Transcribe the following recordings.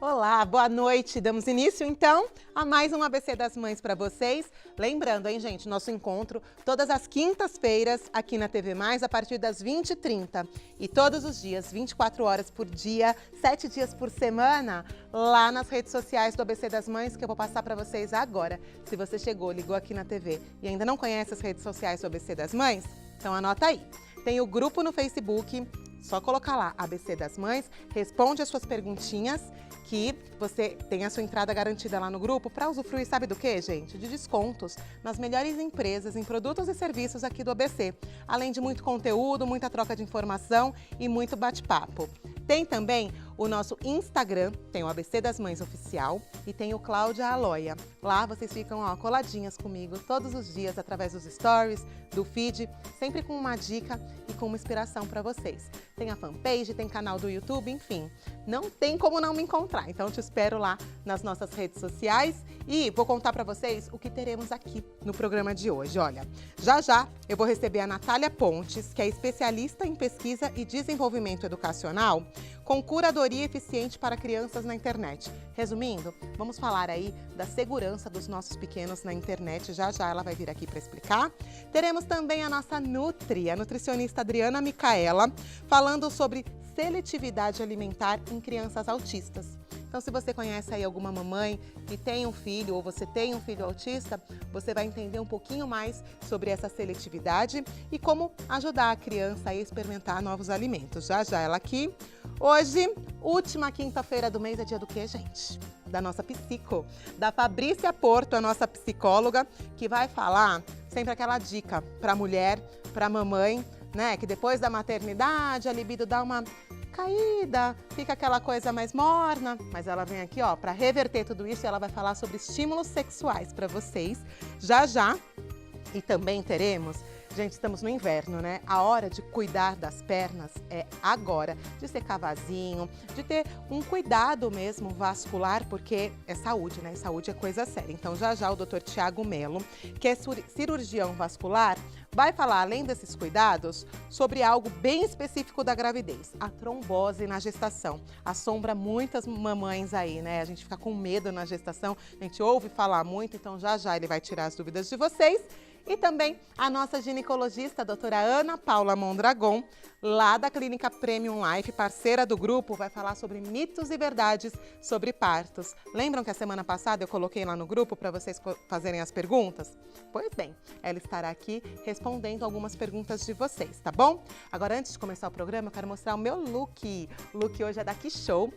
Olá, boa noite. Damos início, então, a mais um ABC das Mães para vocês. Lembrando, hein, gente, nosso encontro todas as quintas-feiras aqui na TV Mais, a partir das 20h30. E todos os dias, 24 horas por dia, 7 dias por semana, lá nas redes sociais do ABC das Mães, que eu vou passar para vocês agora. Se você chegou, ligou aqui na TV e ainda não conhece as redes sociais do ABC das Mães, então anota aí. Tem o grupo no Facebook, só colocar lá ABC das Mães, responde as suas perguntinhas, que você tem a sua entrada garantida lá no grupo para usufruir, sabe do que, gente? De descontos nas melhores empresas em produtos e serviços aqui do ABC. Além de muito conteúdo, muita troca de informação e muito bate-papo. Tem também o nosso Instagram, tem o ABC das Mães Oficial e tem o Cláudia Aloia. Lá vocês ficam coladinhas comigo todos os dias através dos stories, do feed, sempre com uma dica e com uma inspiração para vocês. Tem a fanpage, tem canal do YouTube, enfim, não tem como não me encontrar. Então eu te espero lá nas nossas redes sociais e vou contar para vocês o que teremos aqui no programa de hoje. Olha, já eu vou receber a Natália Pontes, que é especialista em pesquisa e desenvolvimento educacional, com curadoria eficiente para crianças na internet. Resumindo, vamos falar aí da segurança dos nossos pequenos na internet. Já ela vai vir aqui para explicar. Teremos também a nossa Nutri, a nutricionista Adriana Micaela, falando sobre seletividade alimentar em crianças autistas. Então, se você conhece aí alguma mamãe que tem um filho ou você tem um filho autista, você vai entender um pouquinho mais sobre essa seletividade e como ajudar a criança a experimentar novos alimentos. Já ela aqui. Hoje, última quinta-feira do mês, é dia do quê, gente? Da nossa psico, da Fabrícia Porto, a nossa psicóloga, que vai falar sempre aquela dica para a mulher, para a mamãe, né? Que depois da maternidade a libido dá uma caída, fica aquela coisa mais morna, mas ela vem aqui, ó, para reverter tudo isso e ela vai falar sobre estímulos sexuais para vocês já. E também teremos, gente, estamos no inverno, né? A hora de cuidar das pernas é agora, de secar vasinho, de ter um cuidado mesmo vascular, porque é saúde, né? Saúde é coisa séria. Então já o Dr. Tiago Melo, que é cirurgião vascular, vai falar, além desses cuidados, sobre algo bem específico da gravidez, a trombose na gestação. Assombra muitas mamães aí, né? A gente fica com medo na gestação, a gente ouve falar muito, então já ele vai tirar as dúvidas de vocês. E também a nossa ginecologista, a doutora Ana Paula Mondragon, lá da Clínica Premium Life, parceira do grupo, vai falar sobre mitos e verdades sobre partos. Lembram que a semana passada eu coloquei lá no grupo para vocês fazerem as perguntas? Pois bem, ela estará aqui respondendo algumas perguntas de vocês, tá bom? Agora, antes de começar o programa, eu quero mostrar o meu look. O look hoje é da Quixou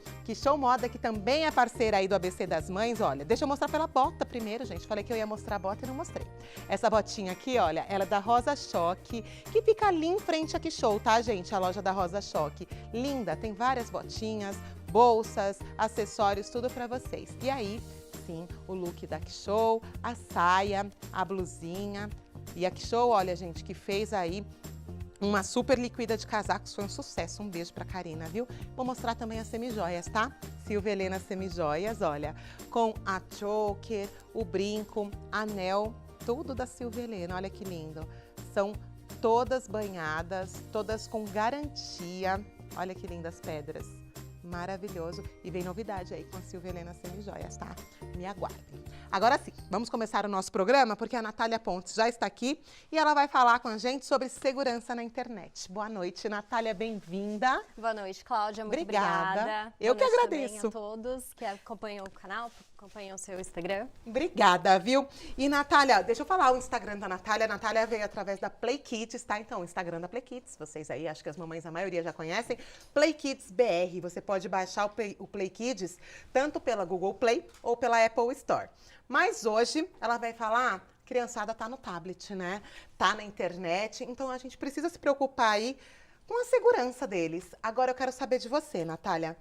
Moda, que também é parceira aí do ABC das Mães. Olha, deixa eu mostrar pela bota primeiro, gente. Falei que eu ia mostrar a bota e não mostrei. Essa botinha aqui, olha, ela é da Rosa Choque, que fica ali em frente a Quixou, tá, gente? A loja da Rosa Choque. Linda, tem várias botinhas, bolsas, acessórios, tudo pra vocês. E aí, sim, o look da Quixou, a saia, a blusinha. E a Quixou, olha, gente, que fez aí uma super liquida de casacos, foi um sucesso. Um beijo pra Karina, viu? Vou mostrar também as semijoias, tá? Silvia Helena Semijoias, olha, com a choker, o brinco, anel, tudo da Silvia Helena, olha que lindo. São todas banhadas, todas com garantia. Olha que lindas pedras. Maravilhoso. E vem novidade aí com a Silvia Helena Semijoias, tá? Me aguardem. Agora sim, vamos começar o nosso programa, porque a Natália Pontes já está aqui e ela vai falar com a gente sobre segurança na internet. Boa noite, Natália, bem-vinda. Boa noite, Cláudia, muito obrigada. Eu que agradeço. A todos que acompanham o canal, acompanham o seu Instagram. Obrigada, viu? E, Natália, deixa eu falar o Instagram da Natália. A Natália veio através da Play Kids, tá? Então, o Instagram da Play Kids, vocês aí, acho que as mamães, a maioria já conhecem. Play Kids BR, você pode baixar o Play Kids tanto pela Google Play ou pela Apple Store. Mas hoje ela vai falar, criançada tá no tablet, né? Tá na internet, então a gente precisa se preocupar aí com a segurança deles. Agora eu quero saber de você, Natália.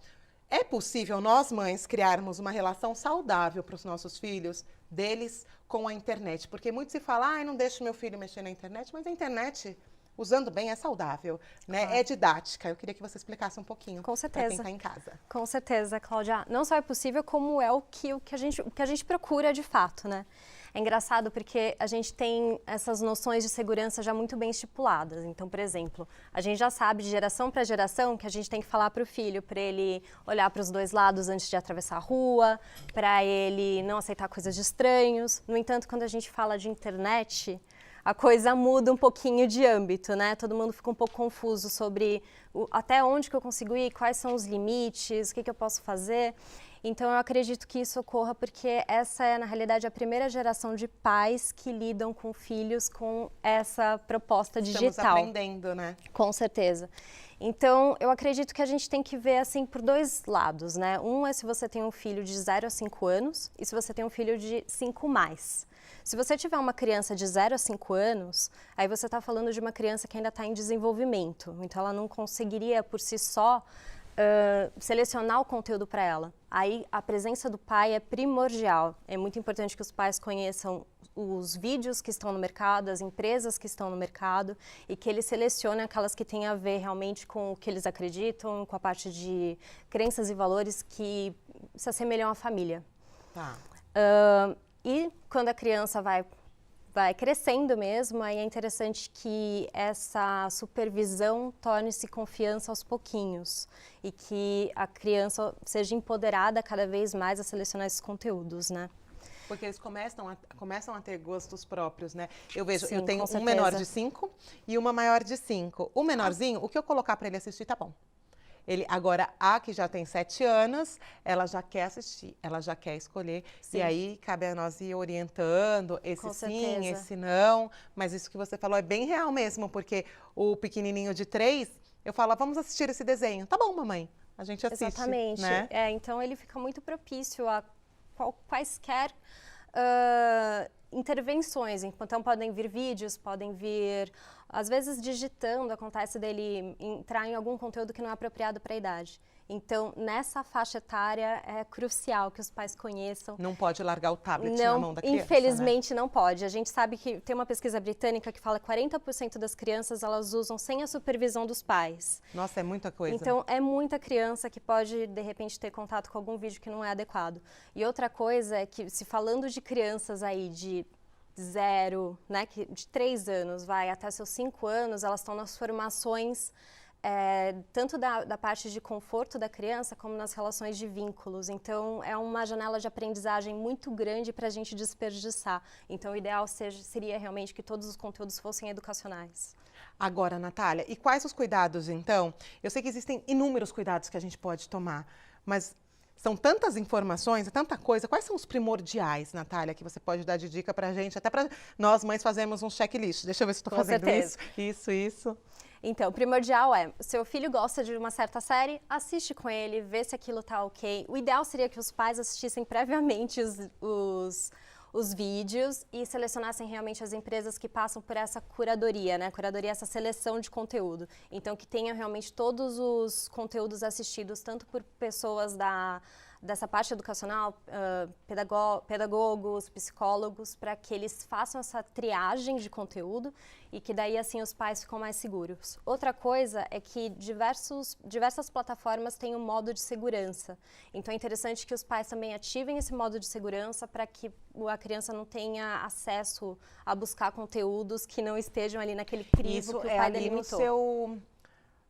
É possível nós, mães, criarmos uma relação saudável para os nossos filhos, deles com a internet? Porque muito se fala, ai, não deixo meu filho mexer na internet, mas a internet, usando bem, é saudável, né? Claro. É didática. Eu queria que você explicasse um pouquinho. Com certeza. Para quem está em casa. Com certeza, Cláudia. Não só é possível, como é o que a gente procura de fato, né? É engraçado porque a gente tem essas noções de segurança já muito bem estipuladas. Então, por exemplo, a gente já sabe de geração para geração que a gente tem que falar para o filho, para ele olhar para os dois lados antes de atravessar a rua, para ele não aceitar coisas de estranhos. No entanto, quando a gente fala de internet, a coisa muda um pouquinho de âmbito, né? Todo mundo fica um pouco confuso sobre até onde que eu consigo ir, quais são os limites, o que eu posso fazer. Então, eu acredito que isso ocorra porque essa é, na realidade, a primeira geração de pais que lidam com filhos com essa proposta digital. Estamos aprendendo, né? Com certeza. Então, eu acredito que a gente tem que ver, assim, por dois lados, né? Um é se você tem um filho de 0 a 5 anos e se você tem um filho de 5 mais. Se você tiver uma criança de 0 a 5 anos, aí você está falando de uma criança que ainda está em desenvolvimento. Então, ela não conseguiria, por si só, selecionar o conteúdo para ela. Aí a presença do pai é primordial. É muito importante que os pais conheçam os vídeos que estão no mercado, as empresas que estão no mercado e que eles selecionem aquelas que têm a ver realmente com o que eles acreditam, com a parte de crenças e valores que se assemelham à família. Tá. E quando a criança vai crescendo mesmo, aí é interessante que essa supervisão torne-se confiança aos pouquinhos e que a criança seja empoderada cada vez mais a selecionar esses conteúdos, né? Porque eles começam a ter gostos próprios, né? Eu vejo, Sim, eu tenho com um menor certeza. de 5 e uma maior de 5. O menorzinho, o que eu colocar para ele assistir, tá bom. Agora, a que já tem 7 anos, ela já quer assistir, ela já quer escolher. Sim. E aí, cabe a nós ir orientando, esse Com sim, certeza. esse não. Mas isso que você falou é bem real mesmo, porque o pequenininho de 3, eu falo, vamos assistir esse desenho. Tá bom, mamãe, a gente assiste. Exatamente. Né? Então ele fica muito propício a quaisquer intervenções. Então podem vir vídeos, podem vir, às vezes digitando, acontece dele entrar em algum conteúdo que não é apropriado para a idade. Então, nessa faixa etária é crucial que os pais conheçam. Não pode largar o tablet na mão da criança, infelizmente né? não pode. A gente sabe que tem uma pesquisa britânica que fala que 40% das crianças elas usam sem a supervisão dos pais. Nossa, é muita coisa. Então, é muita criança que pode, de repente, ter contato com algum vídeo que não é adequado. E outra coisa é que, se falando de crianças aí de 0, né, de 3 anos, vai até seus 5 anos, elas estão nas formações tanto da parte de conforto da criança, como nas relações de vínculos. Então, é uma janela de aprendizagem muito grande para a gente desperdiçar. Então, o ideal seria realmente que todos os conteúdos fossem educacionais. Agora, Natália, e quais os cuidados, então? Eu sei que existem inúmeros cuidados que a gente pode tomar, mas são tantas informações, é tanta coisa. Quais são os primordiais, Natália, que você pode dar de dica para a gente? Até para nós, mães, fazermos um checklist. Deixa eu ver se estou fazendo certeza. isso. Então, o primordial é, seu filho gosta de uma certa série, assiste com ele, vê se aquilo tá ok. O ideal seria que os pais assistissem previamente os vídeos e selecionassem realmente as empresas que passam por essa curadoria, né? Curadoria é essa seleção de conteúdo. Então, que tenha realmente todos os conteúdos assistidos, tanto por pessoas dessa parte educacional, pedagogos, psicólogos, para que eles façam essa triagem de conteúdo e que daí assim os pais ficam mais seguros. Outra coisa é que diversas plataformas têm um modo de segurança. Então é interessante que os pais também ativem esse modo de segurança para que a criança não tenha acesso a buscar conteúdos que não estejam ali naquele crivo Isso que o é pai ali delimitou.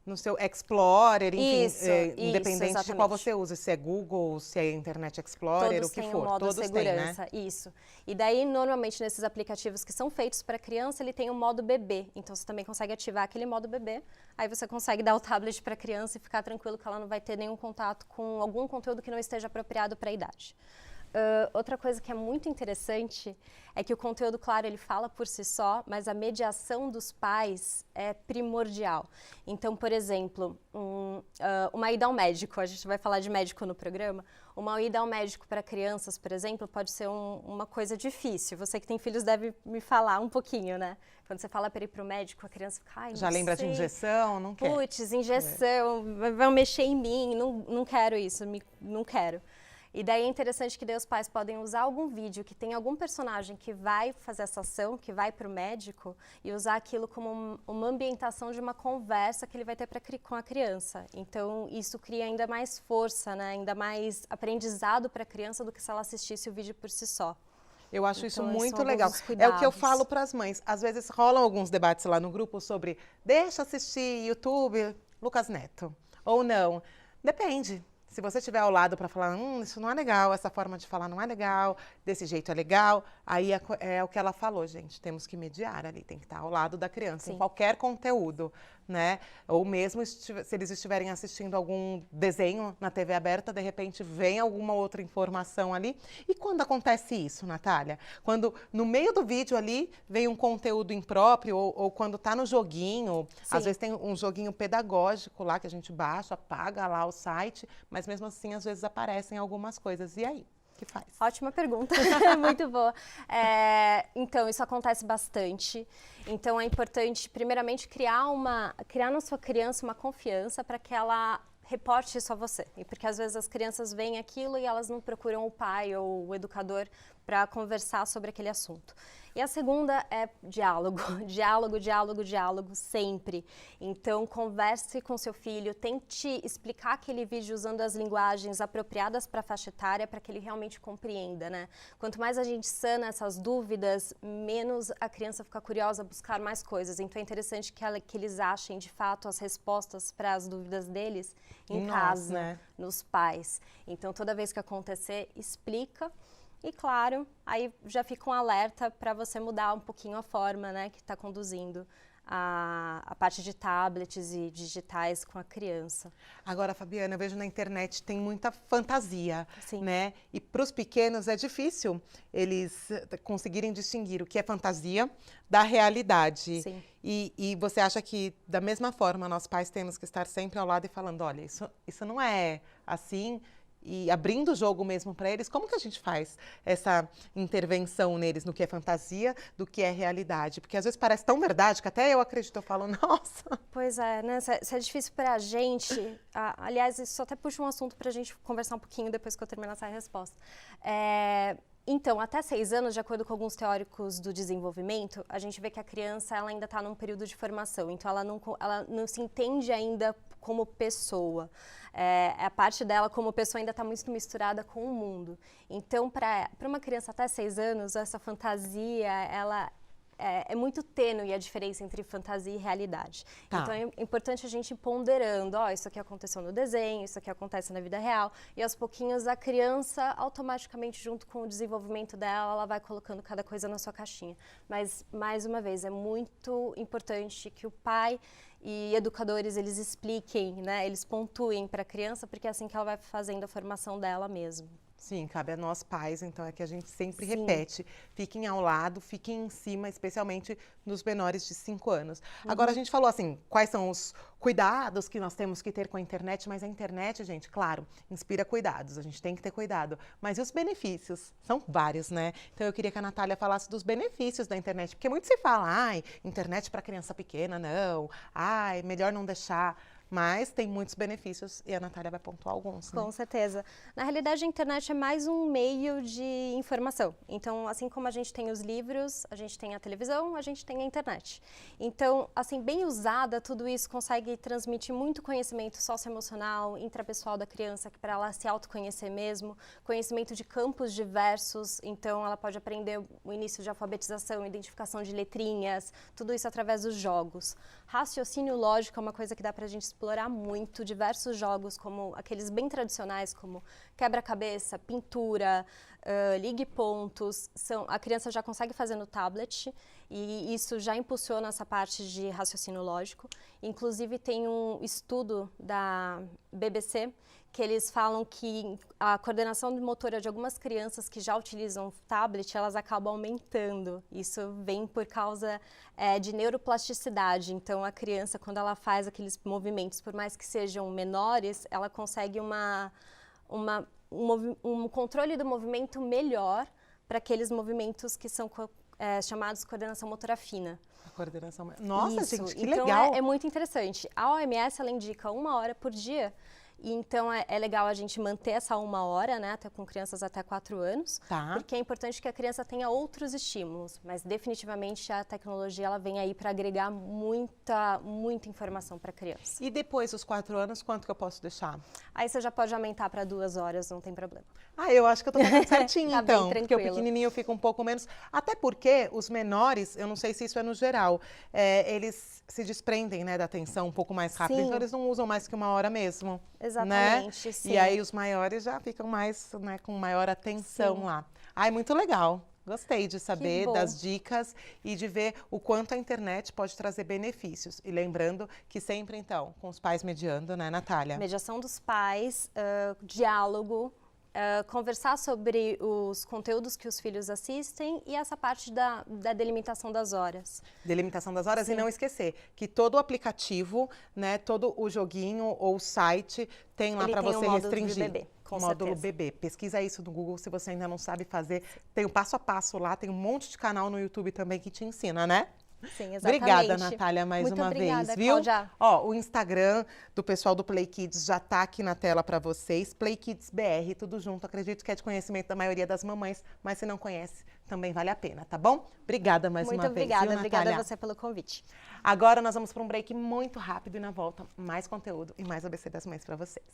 no seu Explorer, enfim, Isso, independente de qual exatamente. você usa, se é Google, se é Internet Explorer, Todos o que têm for. um modo Todos de têm, né? segurança, isso. E daí, normalmente, nesses aplicativos que são feitos para criança, ele tem um modo bebê. Então, você também consegue ativar aquele modo bebê. Aí você consegue dar o tablet para a criança e ficar tranquilo que ela não vai ter nenhum contato com algum conteúdo que não esteja apropriado para a idade. Outra coisa que é muito interessante é que o conteúdo, claro, ele fala por si só, mas a mediação dos pais é primordial. Então, por exemplo, uma ida ao médico, a gente vai falar de médico no programa, uma ida ao médico para crianças, por exemplo, pode ser uma coisa difícil. Você que tem filhos deve me falar um pouquinho, né? Quando você fala para ir para o médico, a criança fica, ai, não Já lembra sei. de injeção? Não quer. Putz, injeção, vão mexer em mim, não quero isso, não quero. E daí é interessante que daí os pais podem usar algum vídeo que tem algum personagem que vai fazer essa ação, que vai para o médico, e usar aquilo como uma ambientação de uma conversa que ele vai ter com a criança. Então, isso cria ainda mais força, né? Ainda mais aprendizado para a criança do que se ela assistisse o vídeo por si só. Eu acho isso Então, muito são legal. alguns É o que eu cuidados. falo para as mães. Às vezes rolam alguns debates lá no grupo sobre deixa assistir YouTube, Lucas Neto, ou não. Depende. Se você estiver ao lado para falar, isso não é legal, essa forma de falar não é legal, desse jeito é legal, aí é o que ela falou, gente. Temos que mediar ali, tem que estar ao lado da criança, em qualquer conteúdo, né? Ou mesmo se eles estiverem assistindo algum desenho na TV aberta, de repente vem alguma outra informação ali. E quando acontece isso, Natália? Quando no meio do vídeo ali vem um conteúdo impróprio, ou quando está no joguinho, às vezes tem um joguinho pedagógico lá que a gente baixa, paga lá o site, mas mesmo assim às vezes aparecem algumas coisas. E aí? O que faz? Ótima pergunta, muito boa. Então, isso acontece bastante. Então, é importante, primeiramente, criar na sua criança uma confiança para que ela reporte isso a você. E porque às vezes as crianças veem aquilo e elas não procuram o pai ou o educador para conversar sobre aquele assunto. E a segunda é diálogo, diálogo, sempre. Então, converse com seu filho, tente explicar aquele vídeo usando as linguagens apropriadas para a faixa etária, para que ele realmente compreenda, né? Quanto mais a gente sana essas dúvidas, menos a criança fica curiosa a buscar mais coisas. Então, é interessante que eles achem, de fato, as respostas para as dúvidas deles em casa, né? Nos pais. Então, toda vez que acontecer, explica. E claro, aí já fica um alerta para você mudar um pouquinho a forma, né, que está conduzindo a parte de tablets e digitais com a criança. Agora, Fabiana, eu vejo na internet tem muita fantasia, Sim. né? E para os pequenos é difícil eles conseguirem distinguir o que é fantasia da realidade. Sim. E você acha que, da mesma forma, nós pais temos que estar sempre ao lado e falando, olha, isso não é assim, e abrindo o jogo mesmo para eles, como que a gente faz essa intervenção neles no que é fantasia, do que é realidade? Porque às vezes parece tão verdade que até eu acredito, eu falo, nossa. Pois é, né? Isso é difícil para a gente. Aliás, isso até puxa um assunto para a gente conversar um pouquinho depois que eu terminar essa resposta. Então, até 6 anos, de acordo com alguns teóricos do desenvolvimento, a gente vê que a criança ela ainda está num período de formação, então ela não se entende ainda como pessoa. A parte dela como pessoa ainda está muito misturada com o mundo. Então, para uma criança até 6 anos, essa fantasia, ela é muito tênue a diferença entre fantasia e realidade. Tá. Então, é importante a gente ir ponderando, isso aqui aconteceu no desenho, isso aqui acontece na vida real, e aos pouquinhos a criança, automaticamente, junto com o desenvolvimento dela, ela vai colocando cada coisa na sua caixinha. Mas, mais uma vez, é muito importante que o pai e educadores, eles expliquem, né, eles pontuem para a criança, porque é assim que ela vai fazendo a formação dela mesmo. Sim, cabe a nós pais, então é que a gente sempre Sim. repete. Fiquem ao lado, fiquem em cima, especialmente nos menores de 5 anos. Agora, a gente falou assim, quais são os cuidados que nós temos que ter com a internet, mas a internet, gente, claro, inspira cuidados, a gente tem que ter cuidado. Mas e os benefícios? São vários, né? Então eu queria que a Natália falasse dos benefícios da internet, porque muito se fala, internet para criança pequena, não, melhor não deixar. Mas tem muitos benefícios e a Natália vai pontuar alguns, né? Com certeza. Na realidade, a internet é mais um meio de informação. Então, assim como a gente tem os livros, a gente tem a televisão, a gente tem a internet. Então, assim, bem usada, tudo isso consegue transmitir muito conhecimento socioemocional, intrapessoal da criança, para ela se autoconhecer mesmo, conhecimento de campos diversos. Então, ela pode aprender o início de alfabetização, identificação de letrinhas, tudo isso através dos jogos. Raciocínio lógico é uma coisa que dá pra gente explorar muito, diversos jogos, como aqueles bem tradicionais, como quebra-cabeça, pintura, ligue pontos, a criança já consegue fazer no tablet, e isso já impulsiona essa parte de raciocínio lógico. Inclusive, tem um estudo da BBC, que eles falam que a coordenação motora de algumas crianças que já utilizam tablet, elas acabam aumentando. Isso vem por causa de neuroplasticidade. Então, a criança, quando ela faz aqueles movimentos, por mais que sejam menores, ela consegue um controle do movimento melhor para aqueles movimentos que são chamados coordenação motora fina. A coordenação... Nossa, Isso. gente, que então, legal! É muito interessante. A OMS, ela indica 1 hora por dia E então é legal a gente manter essa 1 hora, né, até com crianças até 4 anos, porque é importante que a criança tenha outros estímulos, mas definitivamente a tecnologia ela vem aí para agregar muita informação para a criança. E depois dos 4 anos, quanto que eu posso deixar? Aí você já pode aumentar para 2 horas, não tem problema. Eu acho que eu tô fazendo certinho, Tá então, bem porque o pequenininho fica um pouco menos, até porque os menores, eu não sei se isso é no geral, eles se desprendem, né, da atenção um pouco mais rápido, Sim. então eles não usam mais que 1 hora mesmo. Exatamente, né? sim. E aí os maiores já ficam mais, né, com maior atenção Sim. lá. Muito legal. Gostei de saber das dicas e de ver o quanto a internet pode trazer benefícios. E lembrando que sempre, então, com os pais mediando, né, Natália? Mediação dos pais, diálogo, conversar sobre os conteúdos que os filhos assistem e essa parte da delimitação das horas. Delimitação das horas. E não esquecer que todo o aplicativo, né, todo o joguinho ou o site tem lá para você restringir. Bebê, com módulo certeza. bebê. Pesquisa isso no Google se você ainda não sabe fazer. Tem o passo a passo lá, tem um monte de canal no YouTube também que te ensina, né? Sim, exatamente. Obrigada, Natália, mais Muito uma obrigada, vez, viu? Cláudia. Ó, o Instagram do pessoal do Play Kids já tá aqui na tela para vocês. Play Kids BR, tudo junto. Acredito que é de conhecimento da maioria das mamães, mas se não conhece, também vale a pena, tá bom? Obrigada mais uma vez. Muito obrigada, viu, obrigada Natália? a você pelo convite. Agora nós vamos para um break muito rápido e na volta mais conteúdo e mais ABC das Mães para vocês.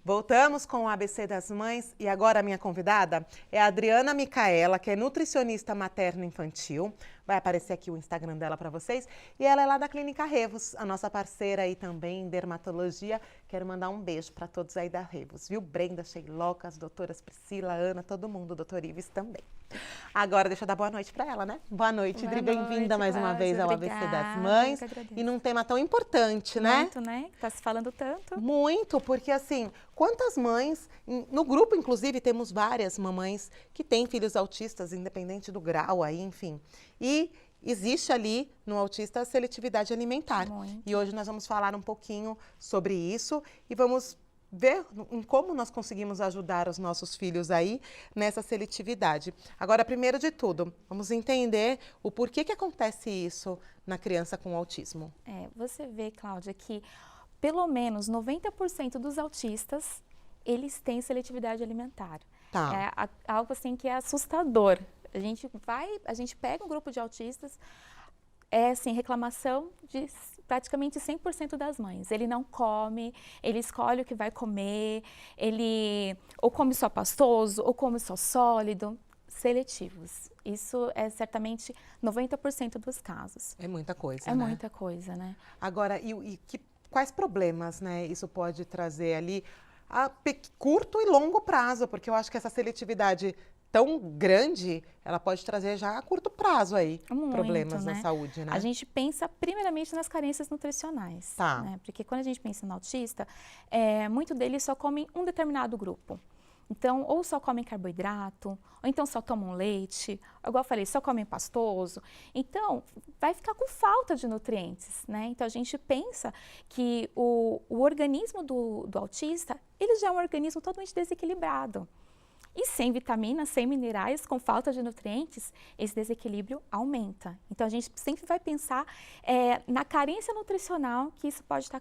Voltamos com o ABC das Mães e agora a minha convidada é a Adriana Micaela, que é nutricionista materno-infantil. Vai aparecer aqui o Instagram dela para vocês. E ela é lá da Clínica Revos, a nossa parceira aí também em dermatologia. Quero mandar um beijo para todos aí da Revos, viu? Brenda, Sheiloca, as doutoras Priscila, Ana, todo mundo, doutor Ives também. Agora deixa eu dar boa noite para ela, né? Boa noite, Dri, bem-vinda mais uma vez ao ABC das Mães. E num tema tão importante, né? Muito, né? Tá se falando tanto. Muito, porque assim, quantas mães, no grupo inclusive temos várias mamães que têm filhos autistas, independente do grau aí, enfim. E existe ali no autista a seletividade alimentar. Muito. E hoje nós vamos falar um pouquinho sobre isso e vamos ver em como nós conseguimos ajudar os nossos filhos aí nessa seletividade. Agora, primeiro de tudo, vamos entender o porquê que acontece isso na criança com autismo. Você vê, Cláudia, que pelo menos 90% dos autistas, eles têm seletividade alimentar. Tá. É algo assim que é assustador. A gente pega um grupo de autistas, assim, reclamação de praticamente 100% das mães. Ele não come, ele escolhe o que vai comer, ele ou come só pastoso, ou come só sólido. seletivos. Isso é certamente 90% dos casos. É muita coisa, É né? muita coisa, né? Agora, quais problemas, né, isso pode trazer ali a curto e longo prazo? Porque eu acho que essa seletividade tão grande, ela pode trazer já a curto prazo aí problemas né? na saúde, né? A gente pensa primeiramente nas carências nutricionais, Tá. né? Porque quando a gente pensa no autista, muito deles só comem um determinado grupo. Então, ou só comem carboidrato, ou então só tomam leite, igual eu falei, só comem pastoso. Então, vai ficar com falta de nutrientes, né? Então, a gente pensa que o organismo do autista, ele já é um organismo totalmente desequilibrado. E sem vitaminas, sem minerais, com falta de nutrientes, esse desequilíbrio aumenta. Então, a gente sempre vai pensar na carência nutricional que isso pode estar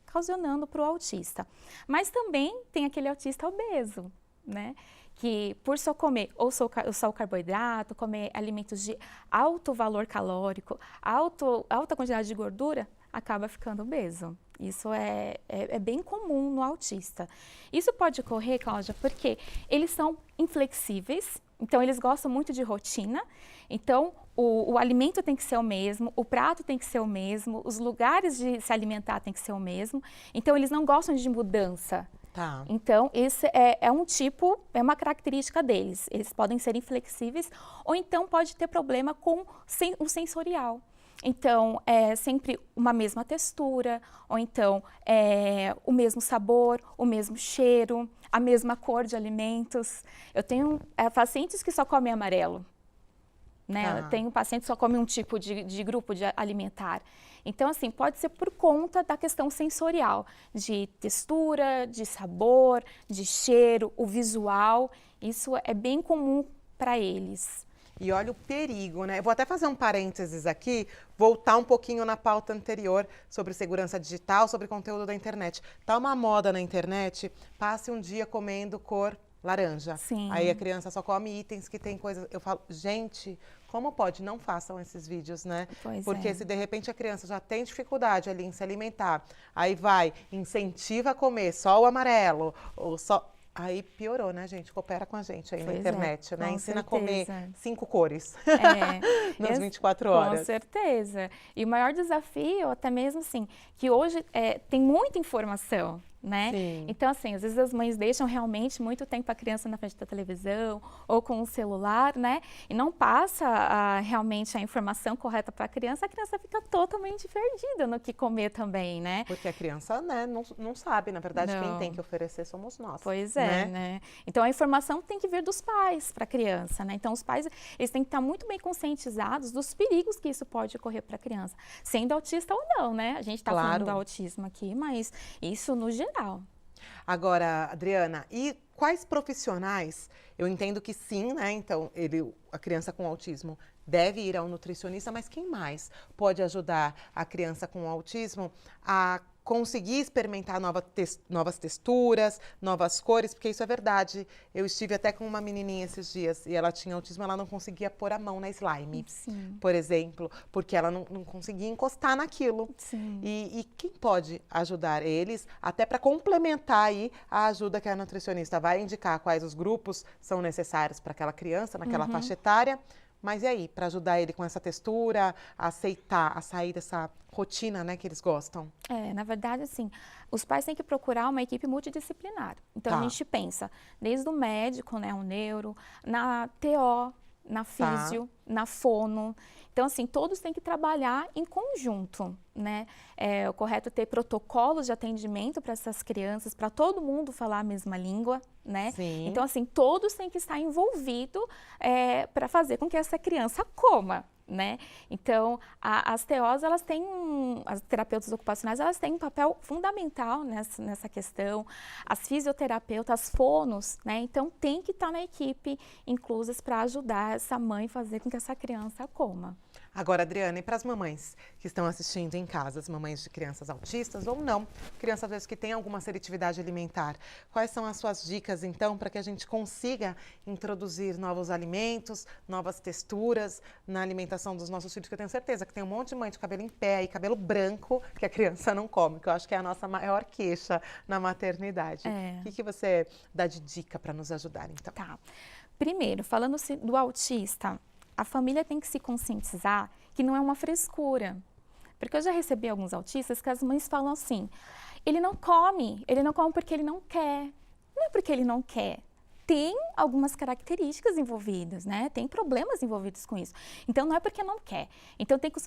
ocasionando para o autista. Mas também tem aquele autista obeso, né? Que por só comer ou só o carboidrato, comer alimentos de alto valor calórico, alta quantidade de gordura, acaba ficando obeso. Isso é bem comum no autista. Isso pode ocorrer, Cláudia, porque eles são inflexíveis, então eles gostam muito de rotina. Então, o alimento tem que ser o mesmo, o prato tem que ser o mesmo, os lugares de se alimentar tem que ser o mesmo. Então, eles não gostam de mudança. Tá. Então, esse é uma característica deles. Eles podem ser inflexíveis ou então pode ter problema com o sensorial. Então, é sempre uma mesma textura, ou então o mesmo sabor, o mesmo cheiro, a mesma cor de alimentos. Eu tenho pacientes que só comem amarelo, né? Ah. Eu tenho pacientes que só comem um tipo de grupo de alimentar. Então, assim, pode ser por conta da questão sensorial, de textura, de sabor, de cheiro, o visual. Isso é bem comum para eles. E olha o perigo, né? Eu vou até fazer um parênteses aqui, voltar um pouquinho na pauta anterior sobre segurança digital, sobre conteúdo da internet. Tá uma moda na internet, passe um dia comendo cor laranja. Sim. Aí a criança só come itens que tem coisas... Eu falo, gente, como pode? Não façam esses vídeos, né? Pois Porque é. se de repente a criança já tem dificuldade ali em se alimentar, aí vai, incentiva a comer só o amarelo, ou só... Aí piorou, né, gente? Coopera com a gente aí na Pois é, internet, né? com Ensina a comer certeza. 5 cores nas 24 Com horas. certeza. E o maior desafio, até mesmo assim, que hoje tem muita informação, né? Sim. Então, assim, às vezes as mães deixam realmente muito tempo a criança na frente da televisão ou com o celular, né? E não passa realmente a informação correta para a criança fica totalmente perdida no que comer também, né? Porque a criança, né, não sabe. Na verdade, quem Não. tem que oferecer somos nós. Pois é, né? Então, a informação tem que vir dos pais para a criança, né? Então, os pais, eles têm que estar muito bem conscientizados dos perigos que isso pode ocorrer para a criança. Sendo autista ou não, né? A gente está Claro. falando do autismo aqui, mas isso no geral. Agora, Adriana, e quais profissionais? Eu entendo que sim, né? Então, a criança com autismo deve ir ao nutricionista, mas quem mais pode ajudar a criança com autismo a conseguir experimentar novas texturas, novas cores? Porque isso é verdade. Eu estive até com uma menininha esses dias e ela tinha autismo, ela não conseguia pôr a mão na slime, Sim. por exemplo, porque ela não conseguia encostar naquilo. Sim. E quem pode ajudar eles, até para complementar aí a ajuda que a nutricionista vai indicar quais os grupos são necessários para aquela criança, naquela faixa etária. Mas e aí, para ajudar ele com essa textura, a aceitar, a sair dessa rotina, né, que eles gostam? Na verdade, assim, os pais têm que procurar uma equipe multidisciplinar. Então, Tá. a gente pensa desde o médico, né, o neuro, na TO, na físio, na fono. Então, assim, todos têm que trabalhar em conjunto, né? É o correto ter protocolos de atendimento para essas crianças, para todo mundo falar a mesma língua, né? Sim. Então, assim, todos têm que estar envolvidos para fazer com que essa criança coma, né? Então, as TOs, as terapeutas ocupacionais, elas têm um papel fundamental nessa questão. As fisioterapeutas, as fonos, né? Então, tem que estar na equipe inclusas para ajudar essa mãe a fazer com que essa criança coma. Agora, Adriana, e para as mamães que estão assistindo em casa, as mamães de crianças autistas ou não, crianças às vezes que têm alguma seletividade alimentar, quais são as suas dicas, então, para que a gente consiga introduzir novos alimentos, novas texturas na alimentação dos nossos filhos? Que eu tenho certeza que tem um monte de mãe de cabelo em pé e cabelo branco que a criança não come, que eu acho que é a nossa maior queixa na maternidade. O que você dá de dica para nos ajudar, então? Tá. Primeiro, falando do autista, a família tem que se conscientizar que não é uma frescura. Porque eu já recebi alguns autistas que as mães falam assim, ele não come porque ele não quer. Não é porque ele não quer. Tem algumas características envolvidas, né? Tem problemas envolvidos com isso. Então, não é porque não quer. Então, tem que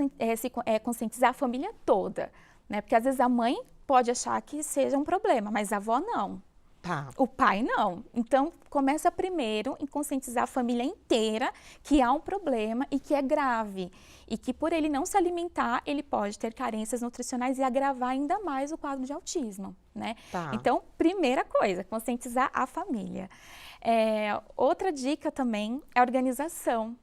conscientizar a família toda, né? Porque, às vezes, a mãe pode achar que seja um problema, mas a avó não. Tá. O pai não. Então, começa primeiro em conscientizar a família inteira que há um problema e que é grave. E que por ele não se alimentar, ele pode ter carências nutricionais e agravar ainda mais o quadro de autismo, né? Tá. Então, primeira coisa, conscientizar a família. Outra dica também é a organização.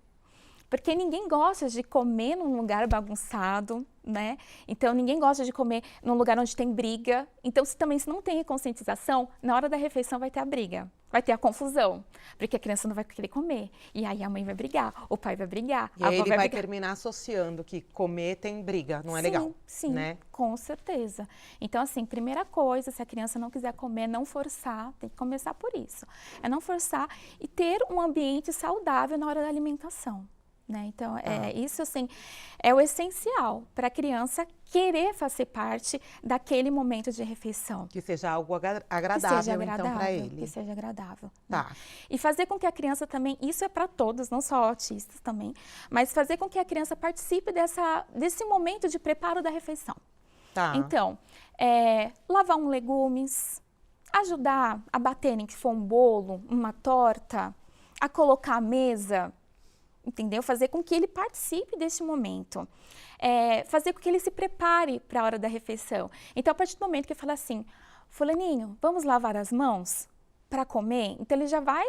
Porque ninguém gosta de comer num lugar bagunçado, né? Então, ninguém gosta de comer num lugar onde tem briga. Então, se não tem conscientização, na hora da refeição vai ter a briga, vai ter a confusão. Porque a criança não vai querer comer. E aí a mãe vai brigar, o pai vai brigar, E a aí avó ele vai brigar. terminar associando que comer tem briga, não é Sim, legal, sim, né? com certeza. Então, assim, primeira coisa, se a criança não quiser comer, não forçar, tem que começar por isso. É não forçar e ter um ambiente saudável na hora da alimentação. Né? Então, isso assim, é o essencial para a criança querer fazer parte daquele momento de refeição. Que seja algo agradável, então, para ele. Que seja agradável. Tá. Né? E fazer com que a criança também, isso é para todos, não só autistas também, mas fazer com que a criança participe desse momento de preparo da refeição. Tá. Então, lavar legumes, ajudar a baterem, que for um bolo, uma torta, a colocar a mesa, entendeu? Fazer com que ele participe desse momento. Fazer com que ele se prepare para a hora da refeição. Então, a partir do momento que eu falo assim, fulaninho, vamos lavar as mãos para comer? Então, ele já vai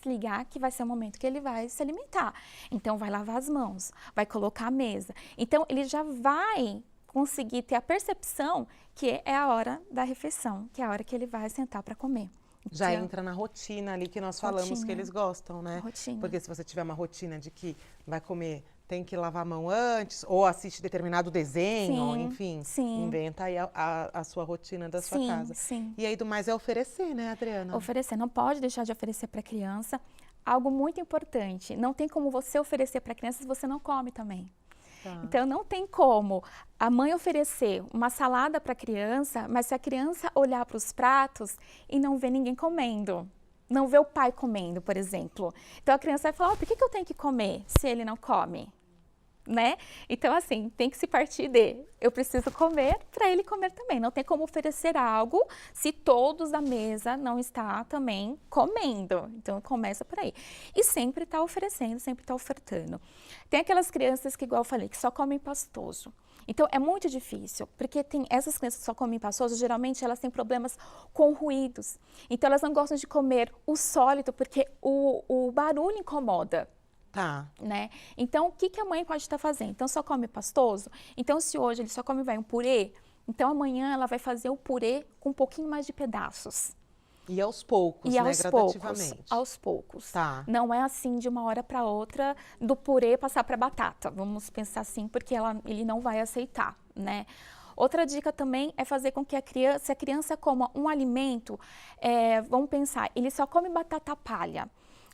se ligar que vai ser o momento que ele vai se alimentar. Então, vai lavar as mãos, vai colocar a mesa. Então, ele já vai conseguir ter a percepção que é a hora da refeição, que é a hora que ele vai sentar para comer. Já entra na rotina ali que nós falamos que eles gostam, né? Rotina. Porque se você tiver uma rotina de que vai comer, tem que lavar a mão antes, ou assiste determinado desenho, Sim, enfim, sim. inventa aí a sua rotina da sua casa. Sim. E aí do mais é oferecer, né, Adriana? Oferecer, não pode deixar de oferecer para a criança. Algo muito importante, não tem como você oferecer para a criança se você não come também. Tá. Então, não tem como a mãe oferecer uma salada para a criança, mas se a criança olhar para os pratos e não ver ninguém comendo, não ver o pai comendo, por exemplo. Então, a criança vai falar, por que eu tenho que comer se ele não come? Né? Então, assim, tem que se partir eu preciso comer para ele comer também. Não tem como oferecer algo se todos da mesa não está também comendo. Então, começa por aí. E sempre está oferecendo, sempre está ofertando. Tem aquelas crianças que, igual eu falei, que só comem pastoso. Então, é muito difícil, porque tem essas crianças que só comem pastoso, geralmente elas têm problemas com ruídos. Então, elas não gostam de comer o sólido, porque o barulho incomoda. Tá. Né? Então, o que a mãe pode estar fazendo? Então, só come pastoso? Então, se hoje ele só come um purê, então amanhã ela vai fazer o purê com um pouquinho mais de pedaços. E aos poucos, né? Gradativamente. Aos poucos. Tá. Não é assim de uma hora para outra do purê passar para batata. Vamos pensar assim, porque ele não vai aceitar, né? Outra dica também é fazer com que se a criança coma um alimento, vamos pensar, ele só come batata palha.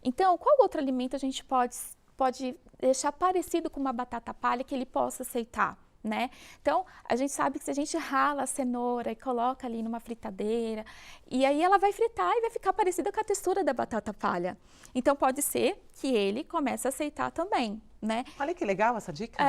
Então, qual outro alimento a gente pode deixar parecido com uma batata palha que ele possa aceitar, né? Então, a gente sabe que se a gente rala a cenoura e coloca ali numa fritadeira, e aí ela vai fritar e vai ficar parecida com a textura da batata palha. Então, pode ser que ele comece a aceitar também, né? Olha que legal essa dica.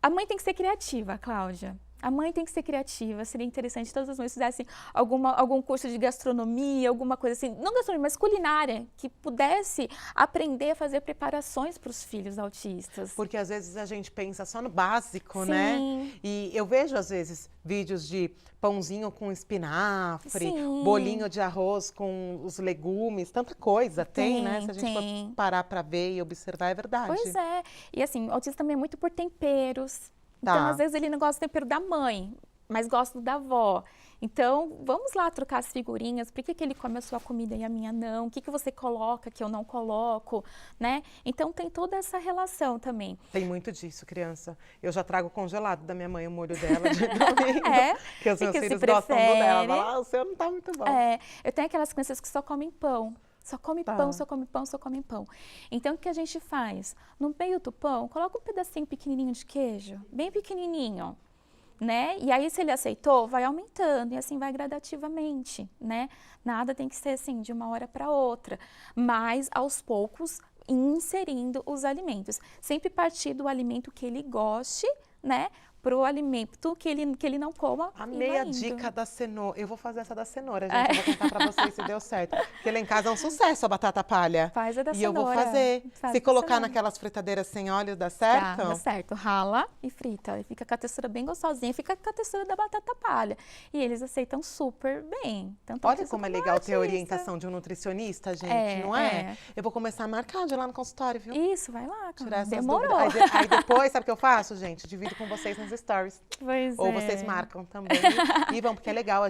A mãe tem que ser criativa, Cláudia. A mãe tem que ser criativa, seria interessante todas as mães fizessem algum curso de gastronomia, alguma coisa assim, não gastronomia, mas culinária, que pudesse aprender a fazer preparações para os filhos autistas. Porque às vezes a gente pensa só no básico, Sim. né? E eu vejo às vezes vídeos de pãozinho com espinafre, Sim. bolinho de arroz com os legumes, tanta coisa tem, né? Se a gente for parar para ver e observar, é verdade. Pois é. E assim, o autismo também é muito por temperos. Então, às vezes, ele não gosta do tempero da mãe, mas gosta do da avó. Então, vamos lá trocar as figurinhas. Por que ele come a sua comida e a minha não? O que você coloca que eu não coloco, né? Então, tem toda essa relação também. Tem muito disso, criança. Eu já trago congelado da minha mãe o molho dela de domingo. Que os meus filhos gostam do dela. Fala, o seu não tá muito bom. Eu tenho aquelas crianças que só comem pão. Só come Tá. pão, só come pão, só come pão. Então, o que a gente faz? No meio do pão, coloca um pedacinho pequenininho de queijo, bem pequenininho, né? E aí, se ele aceitou, vai aumentando e assim vai gradativamente, né? Nada tem que ser assim de uma hora para outra, mas aos poucos inserindo os alimentos. Sempre partir do alimento que ele goste, né? Para o alimento que ele não coma. Amei a dica da cenoura. Eu vou fazer essa da cenoura, gente. Eu vou contar pra vocês se deu certo. Porque lá em casa é um sucesso a batata palha. Faz a da E cenoura. eu vou fazer. Faz Se da colocar cenoura. naquelas fritadeiras sem óleo, dá certo? Dá certo. Rala e frita. E fica com a textura bem gostosinha. Fica com a textura da batata palha. E eles aceitam super bem. Tanto Olha artista como é como legal ter a artista. orientação de um nutricionista, gente, É, não é? é. Eu vou começar a marcar de lá no consultório, viu? Isso, vai lá. Tirar essas Demorou. dúvidas. Aí depois, sabe o que eu faço, gente? Divido com vocês nos stories. Pois Ou é. vocês marcam também e vão, porque é legal,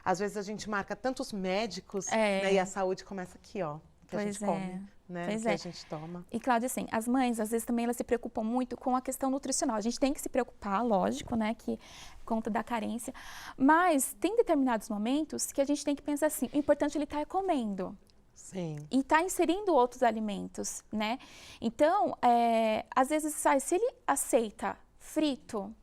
às vezes a gente marca tantos médicos, É. né, e a saúde começa aqui, ó, que a Pois gente é. come, né, Pois que é. a gente toma. E, Cláudia, assim, as mães, às vezes, também elas se preocupam muito com a questão nutricional. A gente tem que se preocupar, lógico, né, que conta da carência. Mas tem determinados momentos que a gente tem que pensar assim, o importante é ele estar comendo. Sim. E está inserindo outros alimentos, né? Então, às vezes, se ele aceita frito,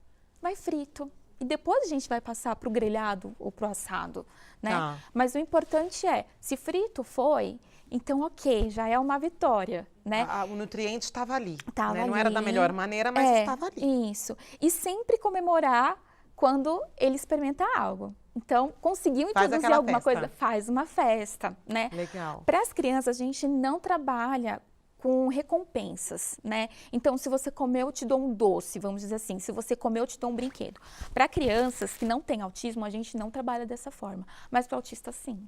vai frito. E depois a gente vai passar para o grelhado ou para o assado, né? Tá. Mas o importante é, se frito foi, então ok, já é uma vitória, né? O nutriente estava ali, Tava né? Não era da ali. melhor maneira, mas estava ali. Isso. E sempre comemorar quando ele experimenta algo. Então, conseguiu Faz introduzir aquela alguma festa. coisa, faz uma festa, né? Legal. Para as crianças, a gente não trabalha com recompensas, né? Então, se você comeu, eu te dou um doce, vamos dizer assim. Se você comeu, eu te dou um brinquedo. Para crianças que não têm autismo, a gente não trabalha dessa forma. Mas para autista, sim.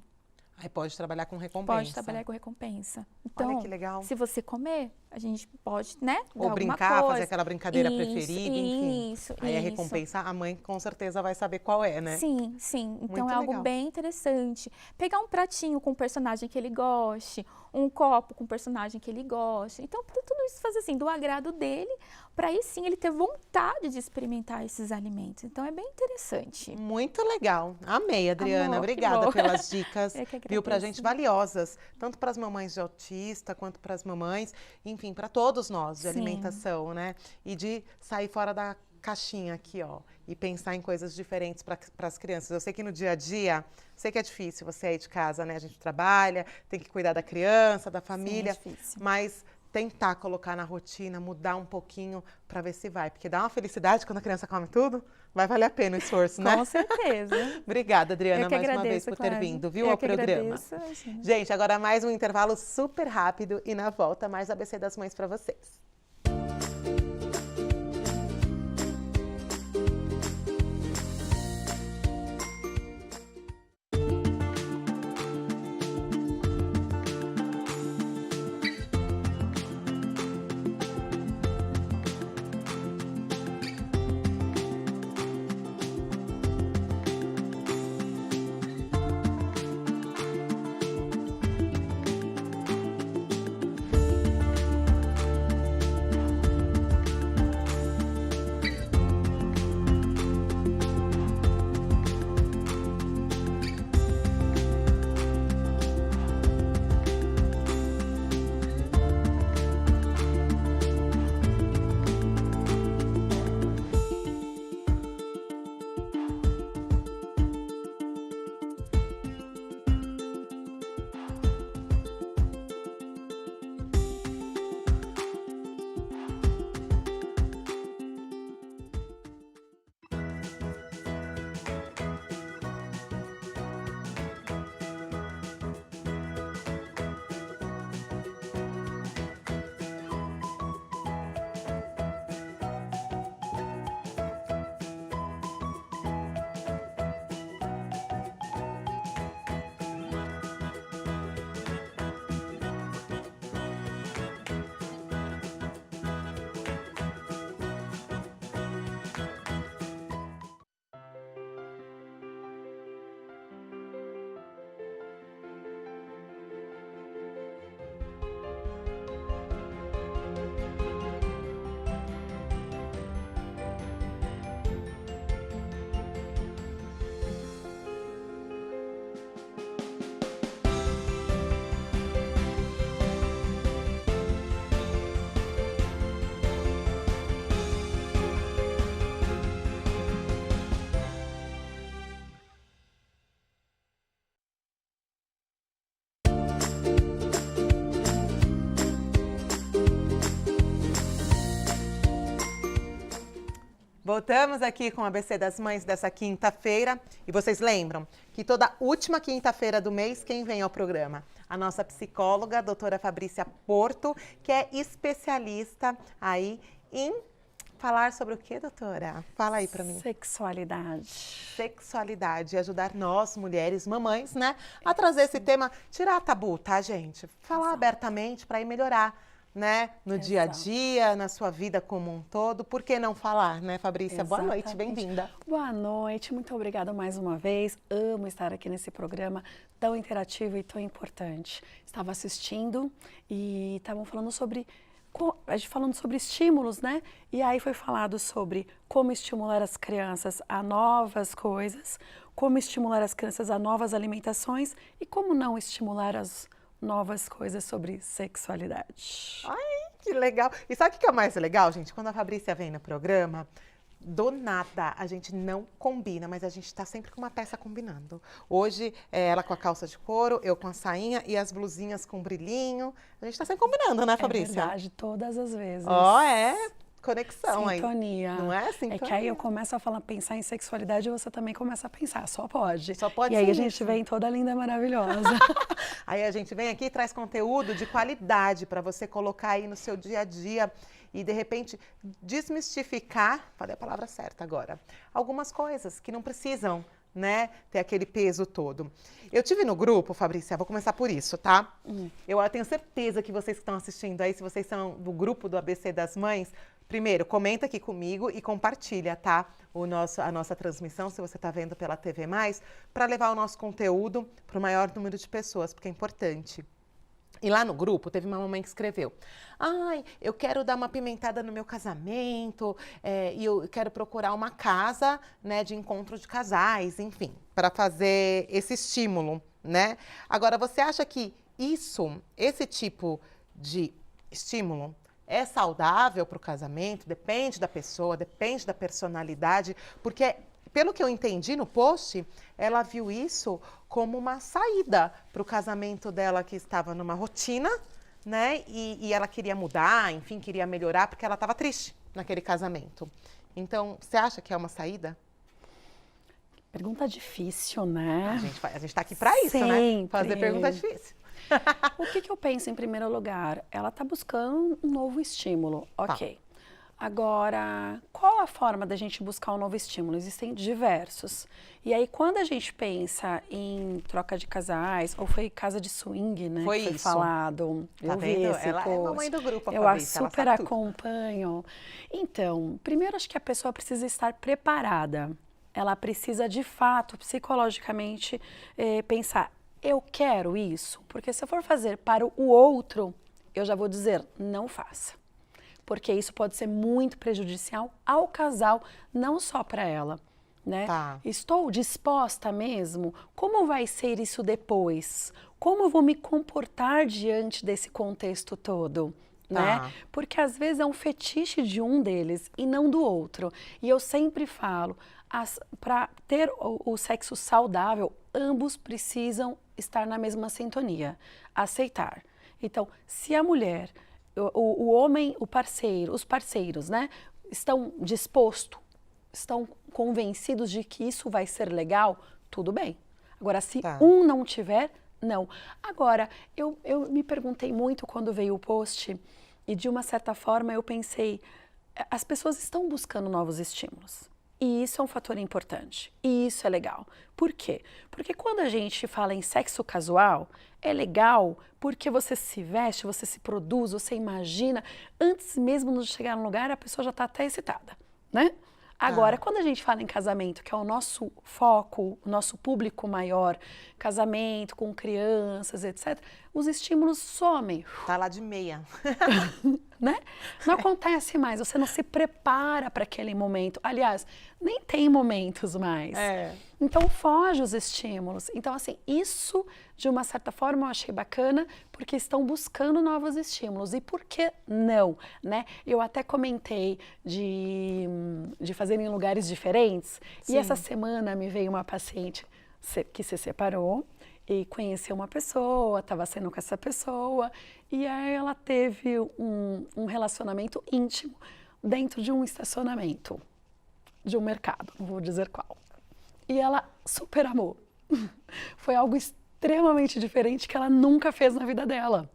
Aí pode trabalhar com recompensa. Pode trabalhar com recompensa. Então, Olha que legal. se você comer, a gente pode, né? dar Ou alguma brincar, coisa. fazer aquela brincadeira Isso, preferida, enfim. Isso, Aí a isso. recompensa, a mãe com certeza vai saber qual é, né? Sim, sim. Então Muito é algo legal. bem interessante. Pegar um pratinho com um personagem que ele goste, um copo com um personagem que ele goste. Então, tudo isso fazer assim, do agrado dele, para aí sim ele ter vontade de experimentar esses alimentos. Então é bem interessante. Muito legal. Amei, Adriana. Amor, que Obrigada bom. pelas dicas, Eu que viu, pra agradeço. gente valiosas, tanto para as mamães de autista, quanto para as mamães, enfim, para todos nós de Sim. alimentação, né? E de sair fora da caixinha aqui, ó, e pensar em coisas diferentes para as crianças. Eu sei que no dia a dia, sei que é difícil você aí de casa, né? A gente trabalha, tem que cuidar da criança, da família, Sim, é difícil. mas tentar colocar na rotina, mudar um pouquinho para ver se vai, porque dá uma felicidade quando a criança come tudo, vai valer a pena o esforço, né? Com certeza. Obrigada, Adriana, Eu que mais uma agradeço, vez por ter Cláudia. vindo, viu, Eu ao que programa. agradeço, imagina. Gente, agora mais um intervalo super rápido e na volta mais ABC das Mães para vocês. Voltamos aqui com o ABC das Mães dessa quinta-feira. E vocês lembram que toda última quinta-feira do mês, quem vem ao programa? A nossa psicóloga, a doutora Fabrícia Porto, que é especialista aí em falar sobre o quê, doutora? Fala aí pra mim. Sexualidade. Sexualidade. E ajudar nós, mulheres, mamães, né? A trazer esse tema, tirar tabu, tá, gente? Falar abertamente para ir melhorar, né? No dia a dia, na sua vida como um todo. Por que não falar, né, Fabrícia? Boa noite, bem-vinda. Boa noite, muito obrigada mais uma vez. Amo estar aqui nesse programa tão interativo e tão importante. Estava assistindo e estavam falando sobre estímulos, né? E aí foi falado sobre como estimular as crianças a novas coisas, como estimular as crianças a novas alimentações e como não estimular as novas coisas sobre sexualidade. Ai, que legal! E sabe o que é o mais legal, gente? Quando a Fabrícia vem no programa, do nada a gente não combina, mas a gente está sempre com uma peça combinando. Hoje, ela com a calça de couro, eu com a sainha e as blusinhas com brilhinho. A gente está sempre combinando, né, Fabrícia? É verdade, todas as vezes. Ó, conexão aí. Sintonia. Não é? Sintonia. É que aí eu começo a pensar em sexualidade e você também começa a pensar, só pode. Só pode. E aí a gente vem toda linda e maravilhosa. Aí a gente vem aqui e traz conteúdo de qualidade para você colocar aí no seu dia a dia e, de repente, desmistificar, falei a palavra certa agora, algumas coisas que não precisam, né, ter aquele peso todo. Eu tive no grupo, Fabrícia, vou começar por isso, tá? Eu tenho certeza que vocês que estão assistindo aí, se vocês são do grupo do ABC das Mães, primeiro, comenta aqui comigo e compartilha, tá? A nossa transmissão, se você está vendo pela TV+, para levar o nosso conteúdo para o maior número de pessoas, porque é importante. E lá no grupo, teve uma mamãe que escreveu: ai, eu quero dar uma pimentada no meu casamento, e eu quero procurar uma casa, né, de encontro de casais, enfim, para fazer esse estímulo, né? Agora, você acha que esse tipo de estímulo é saudável para o casamento? Depende da pessoa, depende da personalidade, porque, pelo que eu entendi no post, ela viu isso como uma saída para o casamento dela, que estava numa rotina, né? E ela queria mudar, enfim, queria melhorar, porque ela estava triste naquele casamento. Então, você acha que é uma saída? Pergunta difícil, né? A gente está aqui para isso, né? Fazer pergunta difícil. O que eu penso em primeiro lugar? Ela está buscando um novo estímulo, ok. Agora, qual a forma da gente buscar um novo estímulo? Existem diversos. E aí, quando a gente pensa em troca de casais, ou foi casa de swing, né? Foi que foi isso. falado. Tá eu vi vendo? esse Ela post. é mamãe do grupo, a Eu Fabrícia, ela super sabe tudo. acompanho. Então, primeiro acho que a pessoa precisa estar preparada. Ela precisa, de fato, psicologicamente, pensar, eu quero isso? Porque se eu for fazer para o outro, eu já vou dizer, não faça. Porque isso pode ser muito prejudicial ao casal, não só para ela, né? Tá. Estou disposta mesmo? Como vai ser isso depois? Como eu vou me comportar diante desse contexto todo? Tá. Né? Porque às vezes é um fetiche de um deles e não do outro. E eu sempre falo, para ter o sexo saudável, ambos precisam estar na mesma sintonia, aceitar. Então, se a mulher, o homem, o parceiro, os parceiros, né, estão dispostos, estão convencidos de que isso vai ser legal, tudo bem. Agora, se um não tiver, não. Agora, eu me perguntei muito quando veio o post e, de uma certa forma, eu pensei, as pessoas estão buscando novos estímulos. E isso é um fator importante. E isso é legal. Por quê? Porque quando a gente fala em sexo casual, é legal porque você se veste, você se produz, você imagina. Antes mesmo de chegar no lugar, a pessoa já está até excitada, né? Agora, quando a gente fala em casamento, que é o nosso foco, o nosso público maior, casamento com crianças, etc., os estímulos somem. Tá lá de meia. Né? Não acontece mais, você não se prepara para aquele momento. Aliás, nem tem momentos mais. Então, foge os estímulos. Então, assim, isso, de uma certa forma, eu achei bacana, porque estão buscando novos estímulos. E por que não? Né? Eu até comentei de fazer em lugares diferentes. Sim. E essa semana me veio uma paciente que se separou e conheceu uma pessoa, estava saindo com essa pessoa, e aí ela teve um relacionamento íntimo dentro de um estacionamento. de um mercado, não vou dizer qual. E ela super amou. Foi algo extremamente diferente que ela nunca fez na vida dela,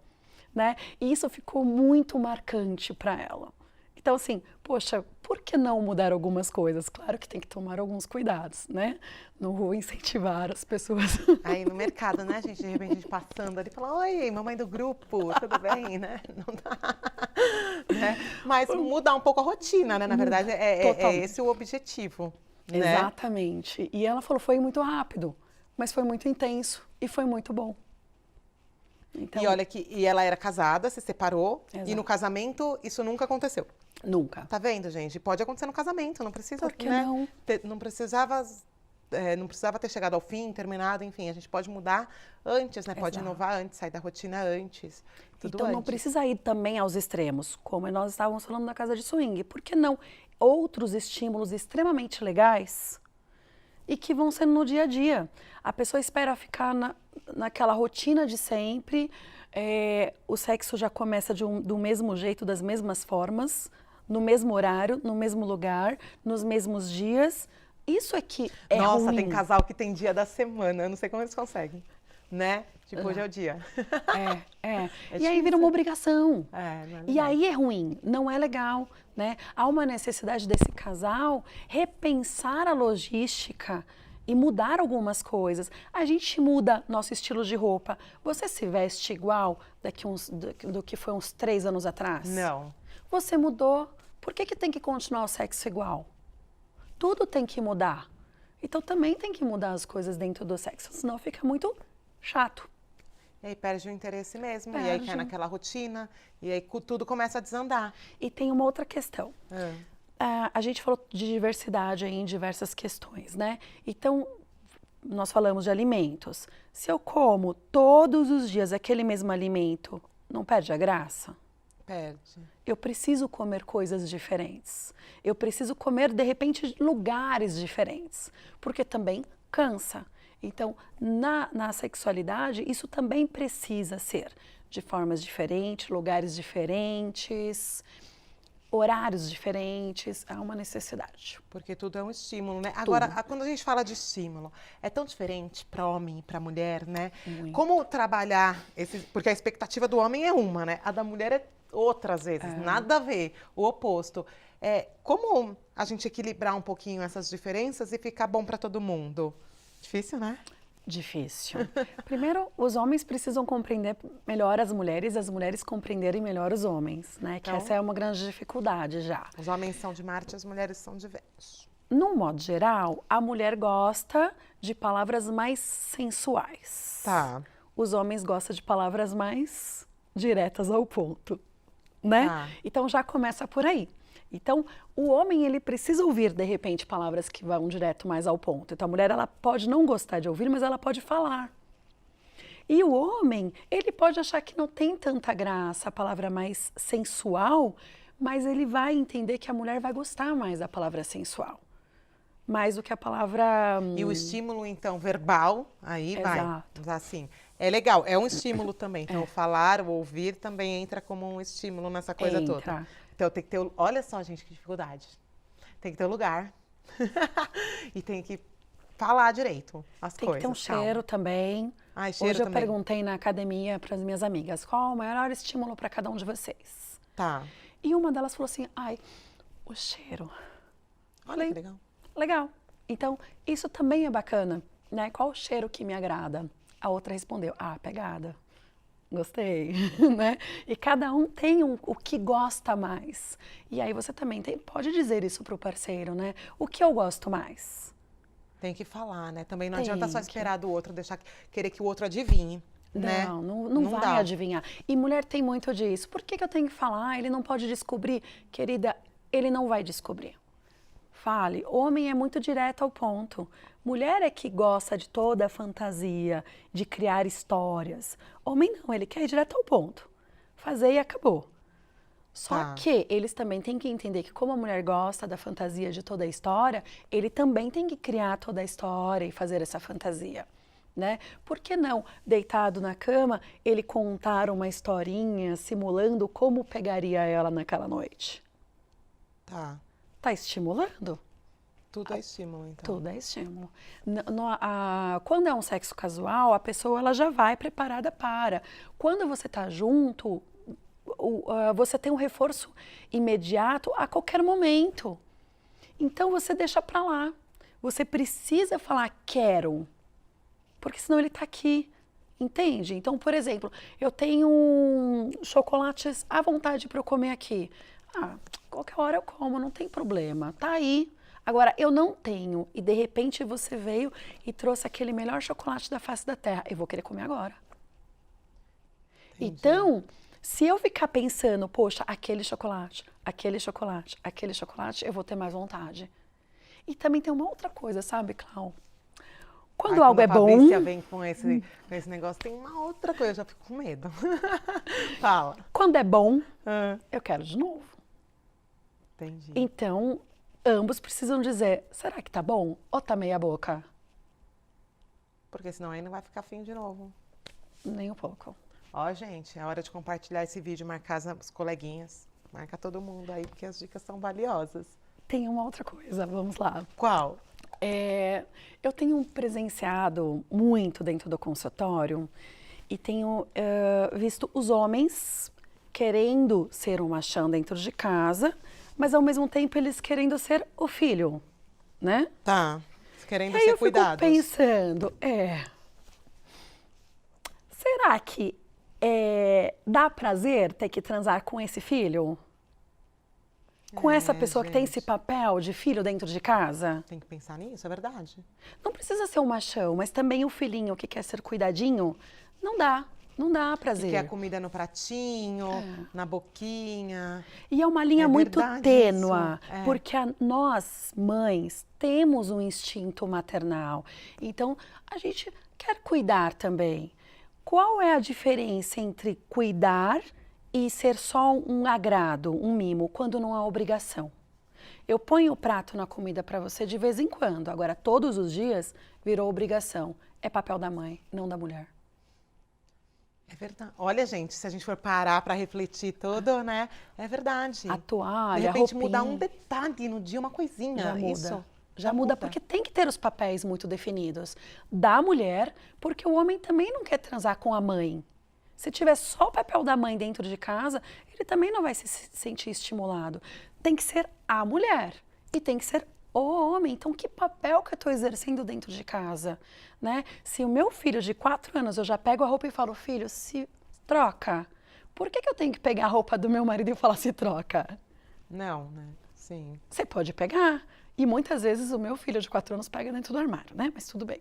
né? E isso ficou muito marcante para ela. Então, assim, poxa, por que não mudar algumas coisas? Claro que tem que tomar alguns cuidados, né? Não vou incentivar as pessoas. Aí no mercado, né, gente? De repente a gente passando ali e fala, oi, mamãe do grupo, tudo bem, né? Não dá. Né? Mas mudar um pouco a rotina, né? Na verdade, é esse o objetivo. Né? Exatamente. E ela falou, foi muito rápido, mas foi muito intenso e foi muito bom. Então, E olha que ela era casada, se separou, Exato. e no casamento isso nunca aconteceu. nunca. Tá vendo, gente? Pode acontecer no casamento, não precisa, Por que né? não? Não precisava, não precisava ter chegado ao fim, terminado, enfim, a gente pode mudar antes, né? Pode Exato. inovar antes, sair da rotina antes, tudo Então não antes. precisa ir também aos extremos, como nós estávamos falando na casa de swing. Por que não outros estímulos extremamente legais e que vão sendo no dia a dia? A pessoa espera ficar naquela rotina de sempre, o sexo já começa do mesmo jeito, das mesmas formas, no mesmo horário, no mesmo lugar, nos mesmos dias. Isso é que é Nossa, ruim. tem casal que tem dia da semana, eu não sei como eles conseguem, né? Tipo, hoje é o dia. É e aí difícil. vira uma obrigação. Não é E legal. aí é ruim, não é legal, né? Há uma necessidade desse casal repensar a logística e mudar algumas coisas. A gente muda nosso estilo de roupa. Você se veste igual do que foi uns 3 anos atrás? Não. Você mudou. Por que tem que continuar o sexo igual? Tudo tem que mudar. Então também tem que mudar as coisas dentro do sexo, senão fica muito chato. E aí perde o interesse mesmo, e aí Perde. cai naquela rotina, e aí tudo começa a desandar. E tem uma outra questão. A gente falou de diversidade aí em diversas questões, né? Então, nós falamos de alimentos. Se eu como todos os dias aquele mesmo alimento, não perde a graça? Perde. Eu preciso comer coisas diferentes. Eu preciso comer, de repente, lugares diferentes. Porque também cansa. Então, na sexualidade, isso também precisa ser de formas diferentes, lugares diferentes, horários diferentes. Há uma necessidade. Porque tudo é um estímulo, né? Agora, quando a gente fala de estímulo, é tão diferente para homem e para mulher, né? Muito. Como trabalhar esse... Porque a expectativa do homem é uma, né? A da mulher é outra, às vezes. Nada a ver, o oposto. Como a gente equilibrar um pouquinho essas diferenças e ficar bom para todo mundo? Difícil, né? Difícil. Primeiro, os homens precisam compreender melhor as mulheres compreenderem melhor os homens, né? Que Então- essa é uma grande dificuldade já. Os homens são de Marte, as mulheres são de Vênus. No modo geral, a mulher gosta de palavras mais sensuais. Tá. Os homens gostam de palavras mais diretas ao ponto, né? Tá. Então já começa por aí. Então, o homem, ele precisa ouvir, de repente, palavras que vão direto mais ao ponto. Então, a mulher, ela pode não gostar de ouvir, mas ela pode falar. E o homem, ele pode achar que não tem tanta graça a palavra mais sensual, mas ele vai entender que a mulher vai gostar mais da palavra sensual. Mais do que a palavra... E o estímulo, então, verbal, aí Exato. vai. Assim, é legal, é um estímulo também. Então, o falar, o ouvir também entra como um estímulo nessa coisa toda. Entra. Então, tem que ter... Olha só, gente, que dificuldade. Tem que ter lugar. E tem que falar direito as Tem coisas. que ter um calma. cheiro também. Ai, cheiro Hoje eu também. perguntei na academia para as minhas amigas, qual o maior estímulo para cada um de vocês? Tá. E uma delas falou assim, ai, o cheiro. Olha que legal. Legal. Então, isso também é bacana, né? Qual o cheiro que me agrada? A outra respondeu, a pegada. Gostei, né? E cada um tem o que gosta mais. E aí você também pode dizer isso pro parceiro, né? O que eu gosto mais? Tem que falar, né? Também não Tem adianta só que. esperar do outro, querer que o outro adivinhe, né? Não vai dá. adivinhar. E mulher tem muito disso. Por que eu tenho que falar? Ele não pode descobrir. Querida, ele não vai descobrir. Fale. Homem é muito direto ao ponto. Mulher é que gosta de toda a fantasia, de criar histórias. Homem não, ele quer ir direto ao ponto. Fazer e acabou. Só Tá. que eles também têm que entender que como a mulher gosta da fantasia de toda a história, ele também tem que criar toda a história e fazer essa fantasia, né? Por que não, deitado na cama, ele contar uma historinha simulando como pegaria ela naquela noite? Tá. Tá estimulando? Tudo é estímulo, então. Tudo é estímulo. Quando é um sexo casual, a pessoa ela já vai preparada para. Quando você está junto, você tem um reforço imediato a qualquer momento. Então você deixa para lá. Você precisa falar quero, porque senão ele está aqui. Entende? Então, por exemplo, eu tenho chocolates à vontade para eu comer aqui. Qualquer hora eu como, não tem problema. Tá aí. Agora, eu não tenho e de repente você veio e trouxe aquele melhor chocolate da face da terra. Eu vou querer comer agora. Entendi. Então, se eu ficar pensando, poxa, aquele chocolate, aquele chocolate, aquele chocolate, eu vou ter mais vontade. E também tem uma outra coisa, sabe, Clau? Quando algo é a bom... Fabrícia vem com esse negócio, tem uma outra coisa, eu já fico com medo. Fala. Quando é bom, eu quero de novo. Entendi. Então, ambos precisam dizer, será que tá bom ou tá meia boca? Porque senão aí não vai ficar afim de novo. Nem um pouco. Ó, gente, é hora de compartilhar esse vídeo, marcar os coleguinhas. Marca todo mundo aí, porque as dicas são valiosas. Tem uma outra coisa, vamos lá. Qual? Eu tenho presenciado muito dentro do consultório e tenho visto os homens querendo ser um machão dentro de casa, mas ao mesmo tempo eles querendo ser o filho, né? Tá. Querendo Aí ser eu fico cuidados. pensando, será que dá prazer ter que transar com esse filho? Com essa pessoa que tem esse papel de filho dentro de casa? Tem que pensar nisso, é verdade. Não precisa ser um machão, mas também o filhinho que quer ser cuidadinho, não dá prazer. Que quer comida no pratinho, na boquinha. E é uma linha muito verdade tênua, isso. porque nós, mães, temos um instinto maternal. Então, a gente quer cuidar também. Qual é a diferença entre cuidar e ser só um agrado, um mimo, quando não há obrigação? Eu ponho o prato na comida para você de vez em quando, agora todos os dias virou obrigação. É papel da mãe, não da mulher. É verdade. Olha, gente, se a gente for parar para refletir tudo, né? É verdade. A toalha, de repente a mudar roupinha, um detalhe no dia, uma coisinha. já muda. Isso. Já muda porque tem que ter os papéis muito definidos da mulher, porque o homem também não quer transar com a mãe. Se tiver só o papel da mãe dentro de casa, ele também não vai se sentir estimulado. Tem que ser a mulher e tem que ser o homem. Então, que papel que eu estou exercendo dentro de casa, né? Se o meu filho de 4 anos, eu já pego a roupa e falo, filho, se troca. Por que eu tenho que pegar a roupa do meu marido e falar se troca? Não, né? Sim. Você pode pegar. E muitas vezes o meu filho de 4 anos pega dentro do armário, né? Mas tudo bem.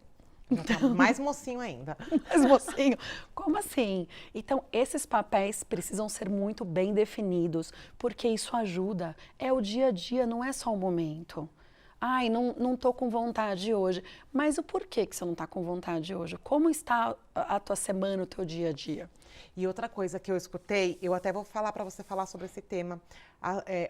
Então, mais mocinho ainda. Mas mocinho, como assim? Então, esses papéis precisam ser muito bem definidos, porque isso ajuda. É o dia a dia, não é só o momento. Ai, não tô com vontade hoje. Mas o porquê que você não tá com vontade hoje? Como está a tua semana, o teu dia a dia? E outra coisa que eu escutei, eu até vou falar para você falar sobre esse tema,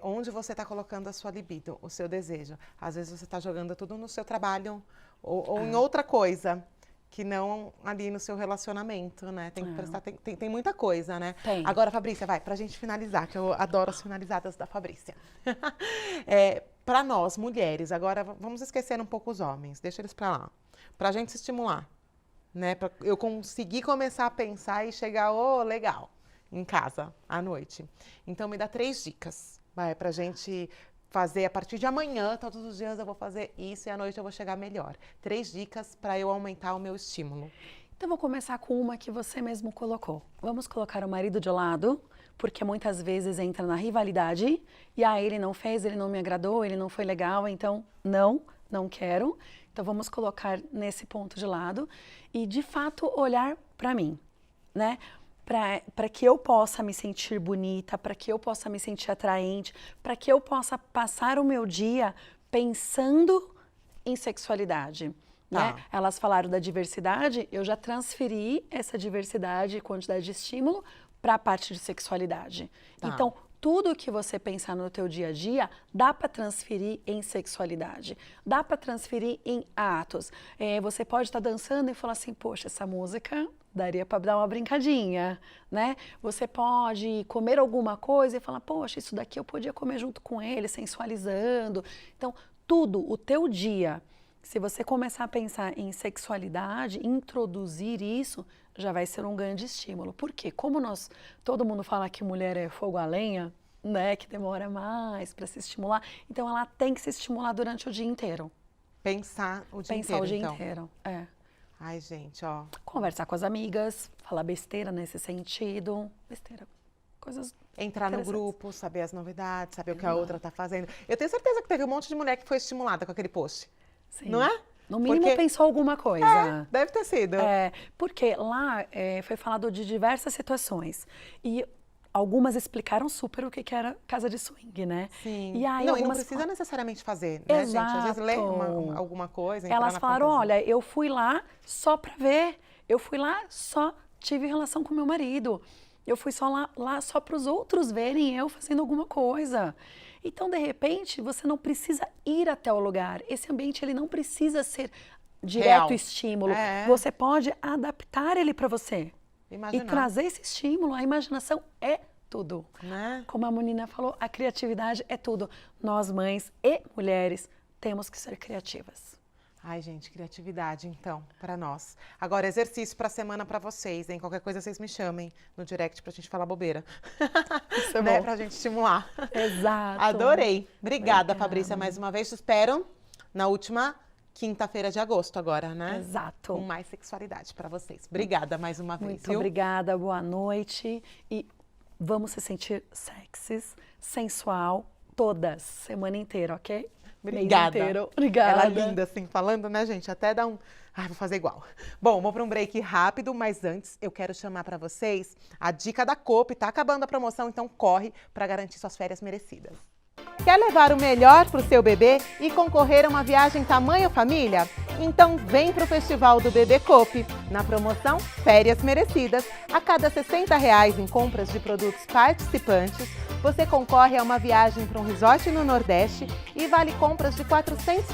onde você está colocando a sua libido, o seu desejo. Às vezes você está jogando tudo no seu trabalho ou em outra coisa, que não ali no seu relacionamento, né? Tem que prestar, tem muita coisa, né? Tem. Agora, Fabrícia, vai, pra gente finalizar, que eu adoro as finalizadas da Fabrícia. Para nós, mulheres, agora vamos esquecer um pouco os homens, deixa eles para lá. Pra gente se estimular, né? Pra eu conseguir começar a pensar e chegar, legal, em casa, à noite. Então, me dá 3 dicas, vai, pra gente fazer a partir de amanhã, todos os dias eu vou fazer isso e à noite eu vou chegar melhor. 3 dicas para eu aumentar o meu estímulo. Então, vou começar com uma que você mesmo colocou. Vamos colocar o marido de lado, porque muitas vezes entra na rivalidade e ele não fez, ele não me agradou, ele não foi legal, então não quero. Então, vamos colocar nesse ponto de lado e, de fato, olhar para mim, né? Para que eu possa me sentir bonita, para que eu possa me sentir atraente, para que eu possa passar o meu dia pensando em sexualidade. Né? Elas falaram da diversidade, eu já transferi essa diversidade e quantidade de estímulo para a parte de sexualidade. Então, tudo que você pensar no teu dia a dia, dá para transferir em sexualidade, dá para transferir em atos. Você pode estar dançando e falar assim, poxa, essa música daria para dar uma brincadinha, né? Você pode comer alguma coisa e falar, poxa, isso daqui eu podia comer junto com ele, sensualizando. Então, tudo, o teu dia, se você começar a pensar em sexualidade, introduzir isso, já vai ser um grande estímulo. Por quê? Como todo mundo fala que mulher é fogo a lenha, né, que demora mais para se estimular, então ela tem que se estimular durante o dia inteiro. Pensar o dia Pensar inteiro, o dia então. inteiro, é. Ai, gente, ó. Conversar com as amigas, falar besteira nesse sentido, besteira, coisas Entrar no interessantes. grupo, saber as novidades, saber o que a outra tá fazendo. Eu tenho certeza que teve um monte de mulher que foi estimulada com aquele post. Sim. Não é? No mínimo Porque- pensou alguma coisa. Deve ter sido. É, porque lá foi falado de diversas situações. E algumas explicaram super o que era casa de swing, né? Sim. E aí não, e não algumas precisa necessariamente fazer, né, gente? Às vezes lê Exato. alguma coisa, entrar Elas na falaram, fantasia. olha, eu fui lá só pra ver, eu fui lá só tive relação com meu marido, eu fui só lá só para os outros verem eu fazendo alguma coisa. Então, de repente, você não precisa ir até o lugar. Esse ambiente ele não precisa ser direto Real. estímulo. É. Você pode adaptar ele para você. Imaginar. E trazer esse estímulo, a imaginação é tudo. Né? Como a menina falou, a criatividade é tudo. Nós, mães e mulheres, temos que ser criativas. Ai, gente, criatividade, então, para nós. Agora, exercício pra semana pra vocês, hein? Qualquer coisa vocês me chamem no direct pra gente falar bobeira. Isso é Né? bom. Pra gente estimular. Exato. Adorei. Obrigada, Obrigada. Fabrícia, mais uma vez. Te espero na última quinta-feira de agosto agora, né? Exato. Com mais sexualidade pra vocês. Obrigada mais uma vez, Muito viu? obrigada, boa noite. E vamos se sentir sexys, sensual, todas, semana inteira, ok? Obrigada. Mês inteiro. Obrigada. Ela linda assim, falando, né, gente? Até dá um... Ai, vou fazer igual. Bom, vou para um break rápido, mas antes eu quero chamar para vocês a dica da Coop. Tá acabando a promoção, então corre para garantir suas férias merecidas. Quer levar o melhor para o seu bebê e concorrer a uma viagem tamanho família? Então vem para o Festival do Bebê Coop. Na promoção Férias Merecidas, a cada R$ 60 em compras de produtos participantes, você concorre a uma viagem para um resort no Nordeste e vale compras de R$ 400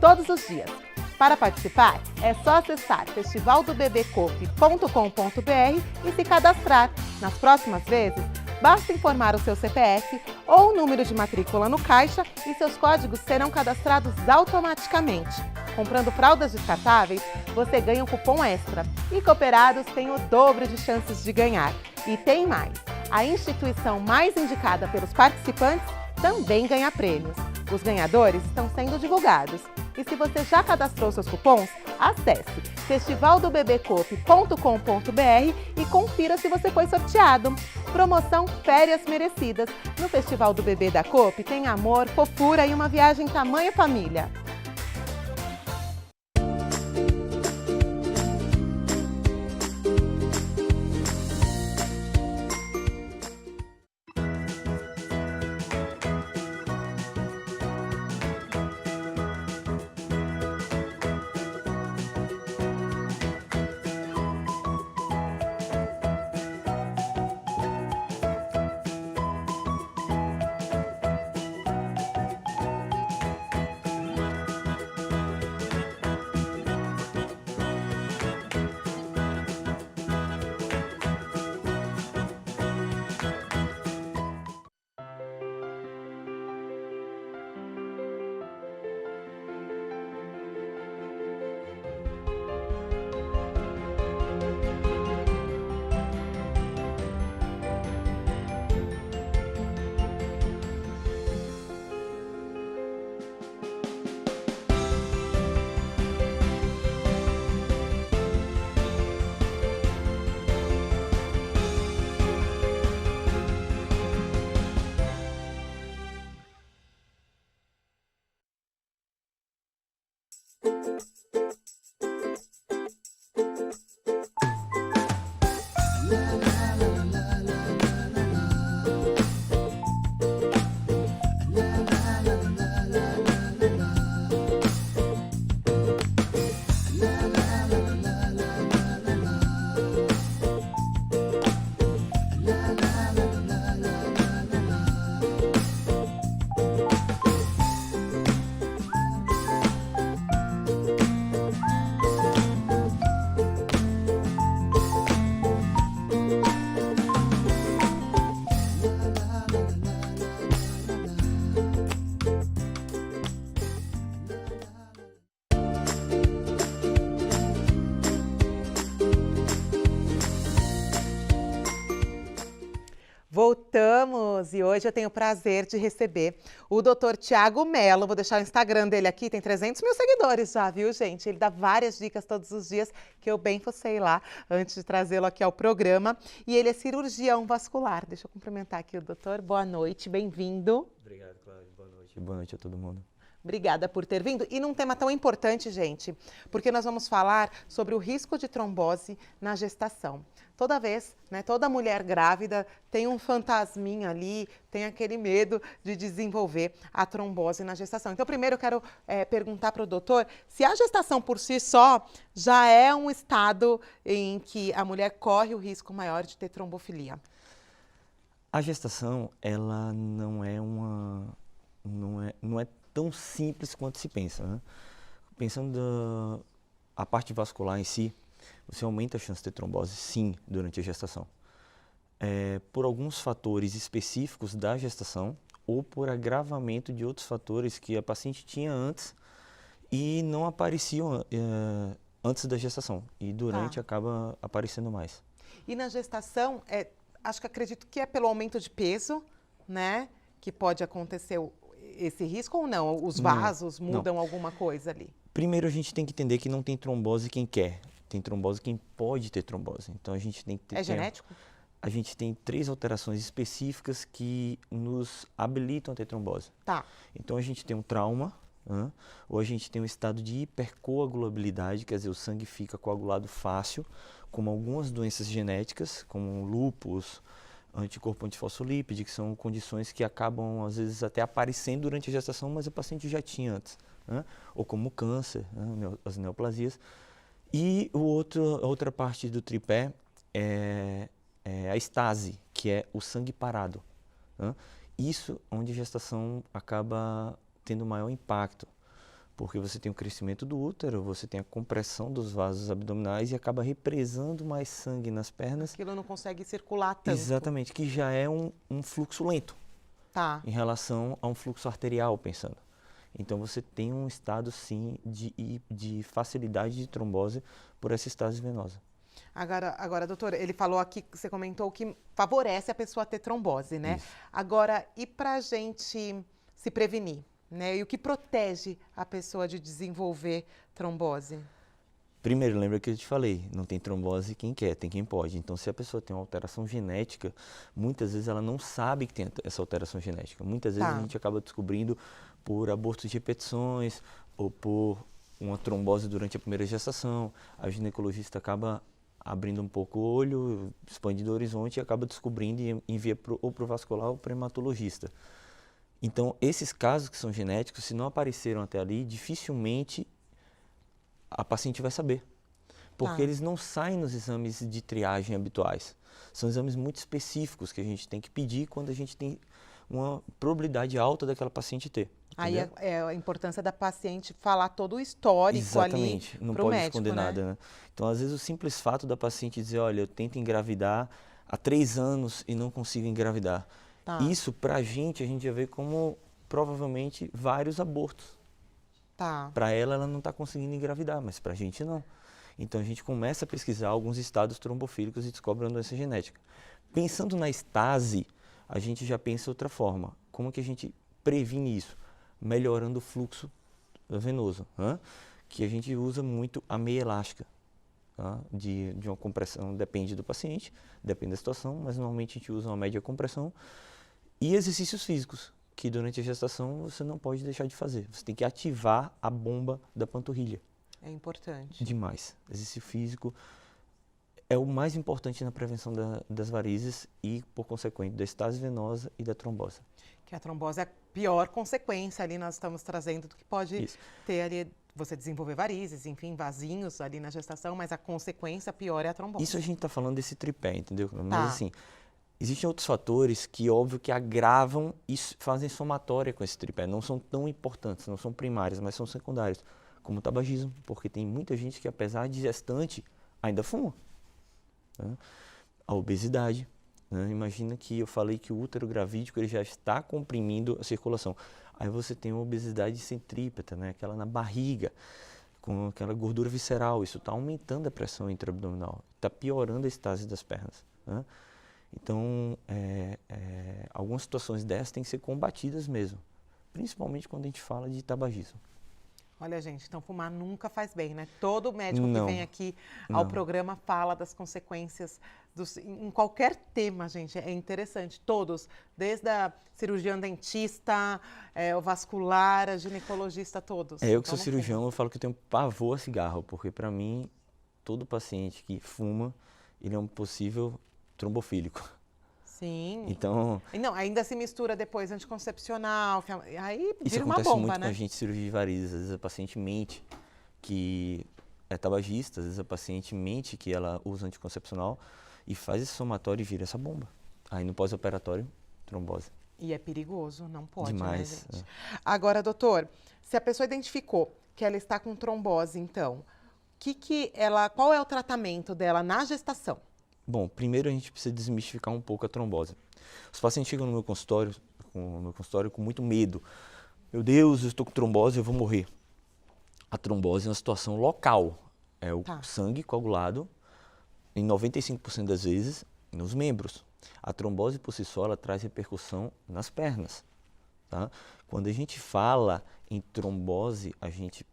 todos os dias. Para participar, é só acessar festivaldobebcoop.com.br e se cadastrar. Nas próximas vezes, basta informar o seu CPF ou o número de matrícula no caixa e seus códigos serão cadastrados automaticamente. Comprando fraldas descartáveis, você ganha um cupom extra e cooperados têm o dobro de chances de ganhar. E tem mais! A instituição mais indicada pelos participantes também ganha prêmios. Os ganhadores estão sendo divulgados. E se você já cadastrou seus cupons, acesse festivaldobebcoop.com.br e confira se você foi sorteado. Promoção Férias Merecidas. No Festival do Bebê da Coop tem amor, fofura e uma viagem tamanho família. e hoje eu tenho o prazer de receber o Dr. Tiago Mello. Vou deixar o Instagram dele aqui, tem 300 mil seguidores já, viu, gente? Ele dá várias dicas todos os dias, que eu bem fossei lá antes de trazê-lo aqui ao programa. E ele é cirurgião vascular. Deixa eu cumprimentar aqui o doutor. Boa noite, bem-vindo. Obrigado, Cláudia. Boa noite. Boa noite a todo mundo. Obrigada por ter vindo. E num tema tão importante, gente, porque nós vamos falar sobre o risco de trombose na gestação. Toda vez, né, toda mulher grávida tem um fantasminha ali, tem aquele medo de desenvolver a trombose na gestação. Então, primeiro eu quero perguntar para o doutor se a gestação por si só já é um estado em que a mulher corre o risco maior de ter trombofilia. A gestação, ela não é tão simples quanto se pensa, né? Pensando a parte vascular em si, você aumenta a chance de ter trombose, sim, durante a gestação. Por alguns fatores específicos da gestação ou por agravamento de outros fatores que a paciente tinha antes e não apareciam antes da gestação. E durante acaba aparecendo mais. E na gestação, acredito que é pelo aumento de peso, né? Que pode acontecer esse risco ou não? Os vasos mudam alguma coisa ali? Primeiro a gente tem que entender que não tem trombose quem quer. Tem trombose quem pode ter trombose. Então a gente tem que ter... É genético? A gente tem 3 alterações específicas que nos habilitam a ter trombose. Tá. Então a gente tem um trauma, ou a gente tem um estado de hipercoagulabilidade, quer dizer, o sangue fica coagulado fácil, como algumas doenças genéticas, como lúpus, anticorpo antifosfolípide, que são condições que acabam, às vezes, até aparecendo durante a gestação, mas o paciente já tinha antes. Ou como câncer, as neoplasias. E a outra parte do tripé é a estase, que é o sangue parado. Isso onde a gestação acaba tendo maior impacto, porque você tem o crescimento do útero, você tem a compressão dos vasos abdominais e acaba represando mais sangue nas pernas. Aquilo não consegue circular tanto. Exatamente, que já é um fluxo lento em relação a um fluxo arterial, pensando. Então você tem um estado, sim, de facilidade de trombose por essa estase venosa. Agora, doutora, ele falou aqui, você comentou que favorece a pessoa a ter trombose, né? Isso. Agora, e para a gente se prevenir, né? E o que protege a pessoa de desenvolver trombose? Primeiro, lembra que eu te falei, não tem trombose quem quer, tem quem pode. Então, se a pessoa tem uma alteração genética, muitas vezes ela não sabe que tem essa alteração genética. Muitas vezes a gente acaba descobrindo por abortos de repetições ou por uma trombose durante a primeira gestação. A ginecologista acaba abrindo um pouco o olho, expandindo o horizonte e acaba descobrindo e envia ou para o vascular ou para o hematologista. Então, esses casos que são genéticos, se não apareceram até ali, dificilmente a paciente vai saber, porque eles não saem nos exames de triagem habituais. São exames muito específicos que a gente tem que pedir quando a gente tem uma probabilidade alta daquela paciente ter. Aí é a importância da paciente falar todo o histórico ali pro médico. Exatamente, não pode esconder nada, né? Então, às vezes, o simples fato da paciente dizer, olha, eu tento engravidar há 3 anos e não consigo engravidar. Isso, pra gente, a gente já vê como, provavelmente, vários abortos. Para ela não está conseguindo engravidar, mas para a gente não. Então a gente começa a pesquisar alguns estados trombofílicos e descobre uma doença genética. Pensando na estase, a gente já pensa de outra forma. Como que a gente previne isso? Melhorando o fluxo venoso, que a gente usa muito a meia elástica. De uma compressão, depende do paciente, depende da situação, mas normalmente a gente usa uma média compressão e exercícios físicos, que durante a gestação você não pode deixar de fazer. Você tem que ativar a bomba da panturrilha. É importante. Demais. Exercício físico é o mais importante na prevenção das varizes e, por consequente, da estase venosa e da trombose. Que a trombose é a pior consequência ali, nós estamos trazendo do que pode ter ali, você desenvolver varizes, enfim, vasinhos ali na gestação, mas a consequência pior é a trombose. Isso a gente está falando desse tripé, entendeu? Mas assim, existem outros fatores que, óbvio, que agravam e fazem somatória com esse tripé. Não são tão importantes, não são primários, mas são secundários. Como o tabagismo, porque tem muita gente que, apesar de gestante, ainda fuma. A obesidade. Imagina que eu falei que o útero gravídico ele já está comprimindo a circulação. Aí você tem uma obesidade centrípeta, aquela na barriga, com aquela gordura visceral. Isso está aumentando a pressão intraabdominal, está piorando a estase das pernas. Então, algumas situações dessas têm que ser combatidas mesmo, principalmente quando a gente fala de tabagismo. Olha, gente, então fumar nunca faz bem, né? Todo médico Não, que vem aqui ao não. programa fala das consequências em qualquer tema, gente. É interessante, todos, desde a cirurgião dentista, o vascular, a ginecologista, todos. Eu que Então, sou não cirurgião, fuma. eu falo que eu tenho pavor a cigarro, porque para mim, todo paciente que fuma, ele é um possível trombofílico. Sim. Então, E não, ainda se mistura depois anticoncepcional, aí isso vira uma acontece bomba, muito né? com a gente de cirurgia de varizes. Às vezes a paciente mente que é tabagista, às vezes a paciente mente que ela usa anticoncepcional e faz esse somatório e vira essa bomba. Aí no pós-operatório, trombose. E é perigoso, não pode, Demais, né, gente? Agora, doutor, se a pessoa identificou que ela está com trombose, então, qual é o tratamento dela na gestação? Bom, primeiro a gente precisa desmistificar um pouco a trombose. Os pacientes chegam no meu consultório com muito medo. Meu Deus, eu estou com trombose, eu vou morrer. A trombose é uma situação local. É o sangue coagulado, em 95% das vezes, nos membros. A trombose por si só, ela traz repercussão nas pernas. Tá? Quando a gente fala em trombose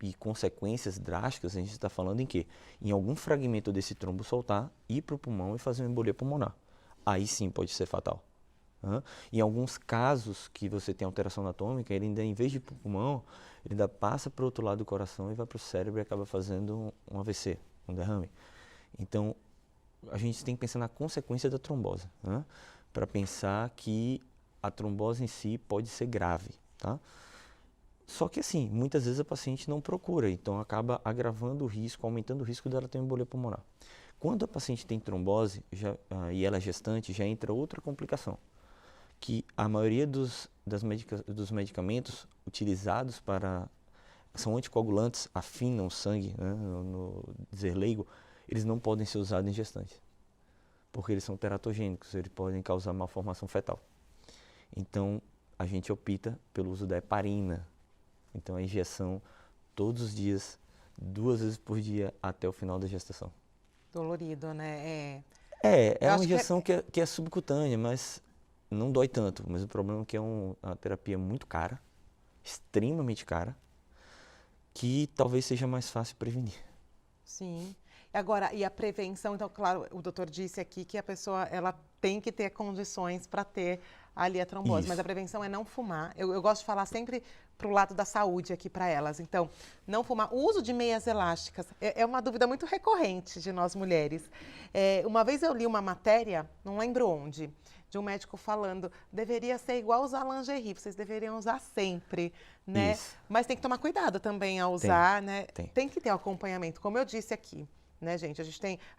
e consequências drásticas, a gente está falando em quê? Em algum fragmento desse trombo soltar, ir para o pulmão e fazer uma embolia pulmonar. Aí sim pode ser fatal. Em alguns casos que você tem alteração anatômica, ele ainda, em vez de ir para o pulmão, ele ainda passa para o outro lado do coração e vai para o cérebro e acaba fazendo um AVC, um derrame. Então, a gente tem que pensar na consequência da trombose, para pensar que a trombose em si pode ser grave, tá? Só que assim, muitas vezes a paciente não procura, então acaba agravando o risco, aumentando o risco dela ter uma embolia pulmonar. Quando a paciente tem trombose e ela é gestante, já entra outra complicação, que a maioria dos medicamentos utilizados são anticoagulantes, afinam o sangue, né, no dizer leigo, eles não podem ser usados em gestantes, porque eles são teratogênicos, eles podem causar malformação fetal. Então, a gente opta pelo uso da heparina. Então, a injeção todos os dias, 2 vezes por dia, até o final da gestação. Dolorido, né? É uma injeção que é subcutânea, mas não dói tanto. Mas o problema é que é uma terapia muito cara, extremamente cara, que talvez seja mais fácil prevenir. Sim. Agora, e a prevenção, então, claro, o doutor disse aqui que a pessoa ela tem que ter condições para ter ali a trombose, mas a prevenção é não fumar. Eu gosto de falar sempre para o lado da saúde aqui para elas. Então, não fumar. O uso de meias elásticas é uma dúvida muito recorrente de nós mulheres. Uma vez eu li uma matéria, não lembro onde, de um médico falando, deveria ser igual usar lingerie, vocês deveriam usar sempre, né? Isso. Mas tem que tomar cuidado também ao usar, né? Tem. Tem que ter um acompanhamento, como eu disse aqui. Né, gente?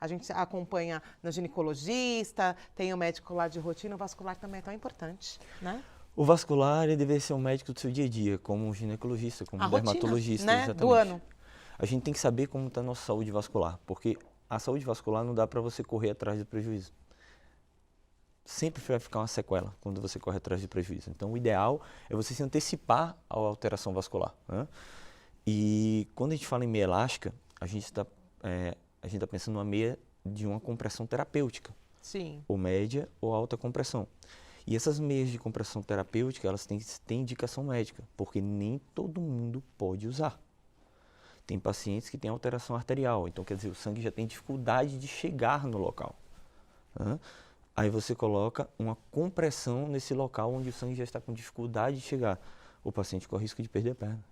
A gente acompanha na ginecologista, tem o médico lá de rotina, o vascular também é tão importante, né? O vascular, ele deve ser um médico do seu dia a dia, como um ginecologista, como um dermatologista, rotina, né? exatamente. Do ano. A gente tem que saber como está a nossa saúde vascular, porque a saúde vascular não dá para você correr atrás do prejuízo. Sempre vai ficar uma sequela quando você corre atrás do prejuízo. Então, o ideal é você se antecipar à alteração vascular, né? E quando a gente fala em meia elástica, a gente está pensando numa meia de uma compressão terapêutica. Sim. Ou média ou alta compressão. E essas meias de compressão terapêutica, elas têm indicação médica, porque nem todo mundo pode usar. Tem pacientes que têm alteração arterial, então quer dizer, o sangue já tem dificuldade de chegar no local. Aí você coloca uma compressão nesse local onde o sangue já está com dificuldade de chegar. O paciente corre risco de perder a perna.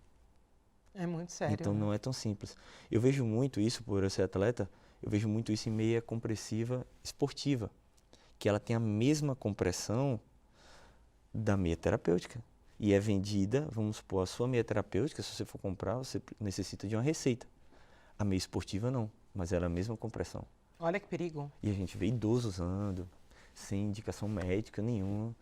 É muito sério. Então né? não é tão simples. Eu vejo muito isso, por eu ser atleta, eu vejo muito isso em meia compressiva esportiva, que ela tem a mesma compressão da meia terapêutica. E é vendida, vamos supor, a sua meia terapêutica, se você for comprar, você necessita de uma receita. A meia esportiva não, mas ela é a mesma compressão. Olha que perigo. E a gente vê idosos usando, sem indicação médica nenhuma,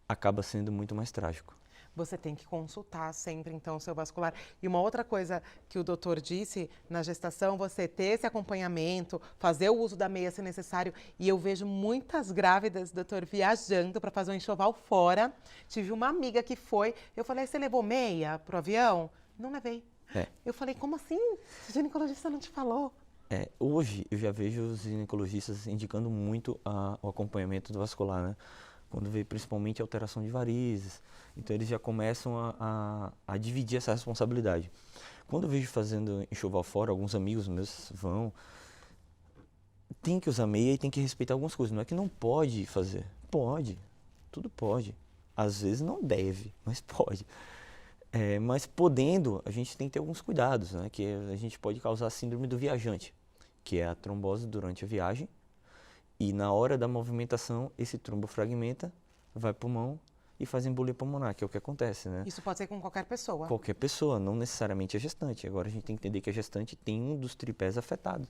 acaba sendo muito mais trágico. Você tem que consultar sempre, então, o seu vascular. E uma outra coisa que o doutor disse, na gestação, você ter esse acompanhamento, fazer o uso da meia se necessário. E eu vejo muitas grávidas, doutor, viajando para fazer um enxoval fora. Tive uma amiga que foi, eu falei, você levou meia pro avião? Não levei. Eu falei, como assim? O ginecologista não te falou? Hoje eu já vejo os ginecologistas indicando muito o acompanhamento do vascular, né? Quando vê principalmente alteração de varizes. Então eles já começam a dividir essa responsabilidade. Quando eu vejo fazendo enxoval fora, alguns amigos meus vão, tem que usar meia e tem que respeitar algumas coisas. Não é que não pode fazer. Pode. Tudo pode. Às vezes não deve, mas pode. Mas podendo, a gente tem que ter alguns cuidados, né? Que a gente pode causar a síndrome do viajante, que é a trombose durante a viagem. E na hora da movimentação, esse trombo fragmenta, vai para o pulmão e faz embolia pulmonar, que é o que acontece, né? Isso pode ser com qualquer pessoa. Qualquer pessoa, não necessariamente a gestante. Agora a gente tem que entender que a gestante tem um dos tripés afetado,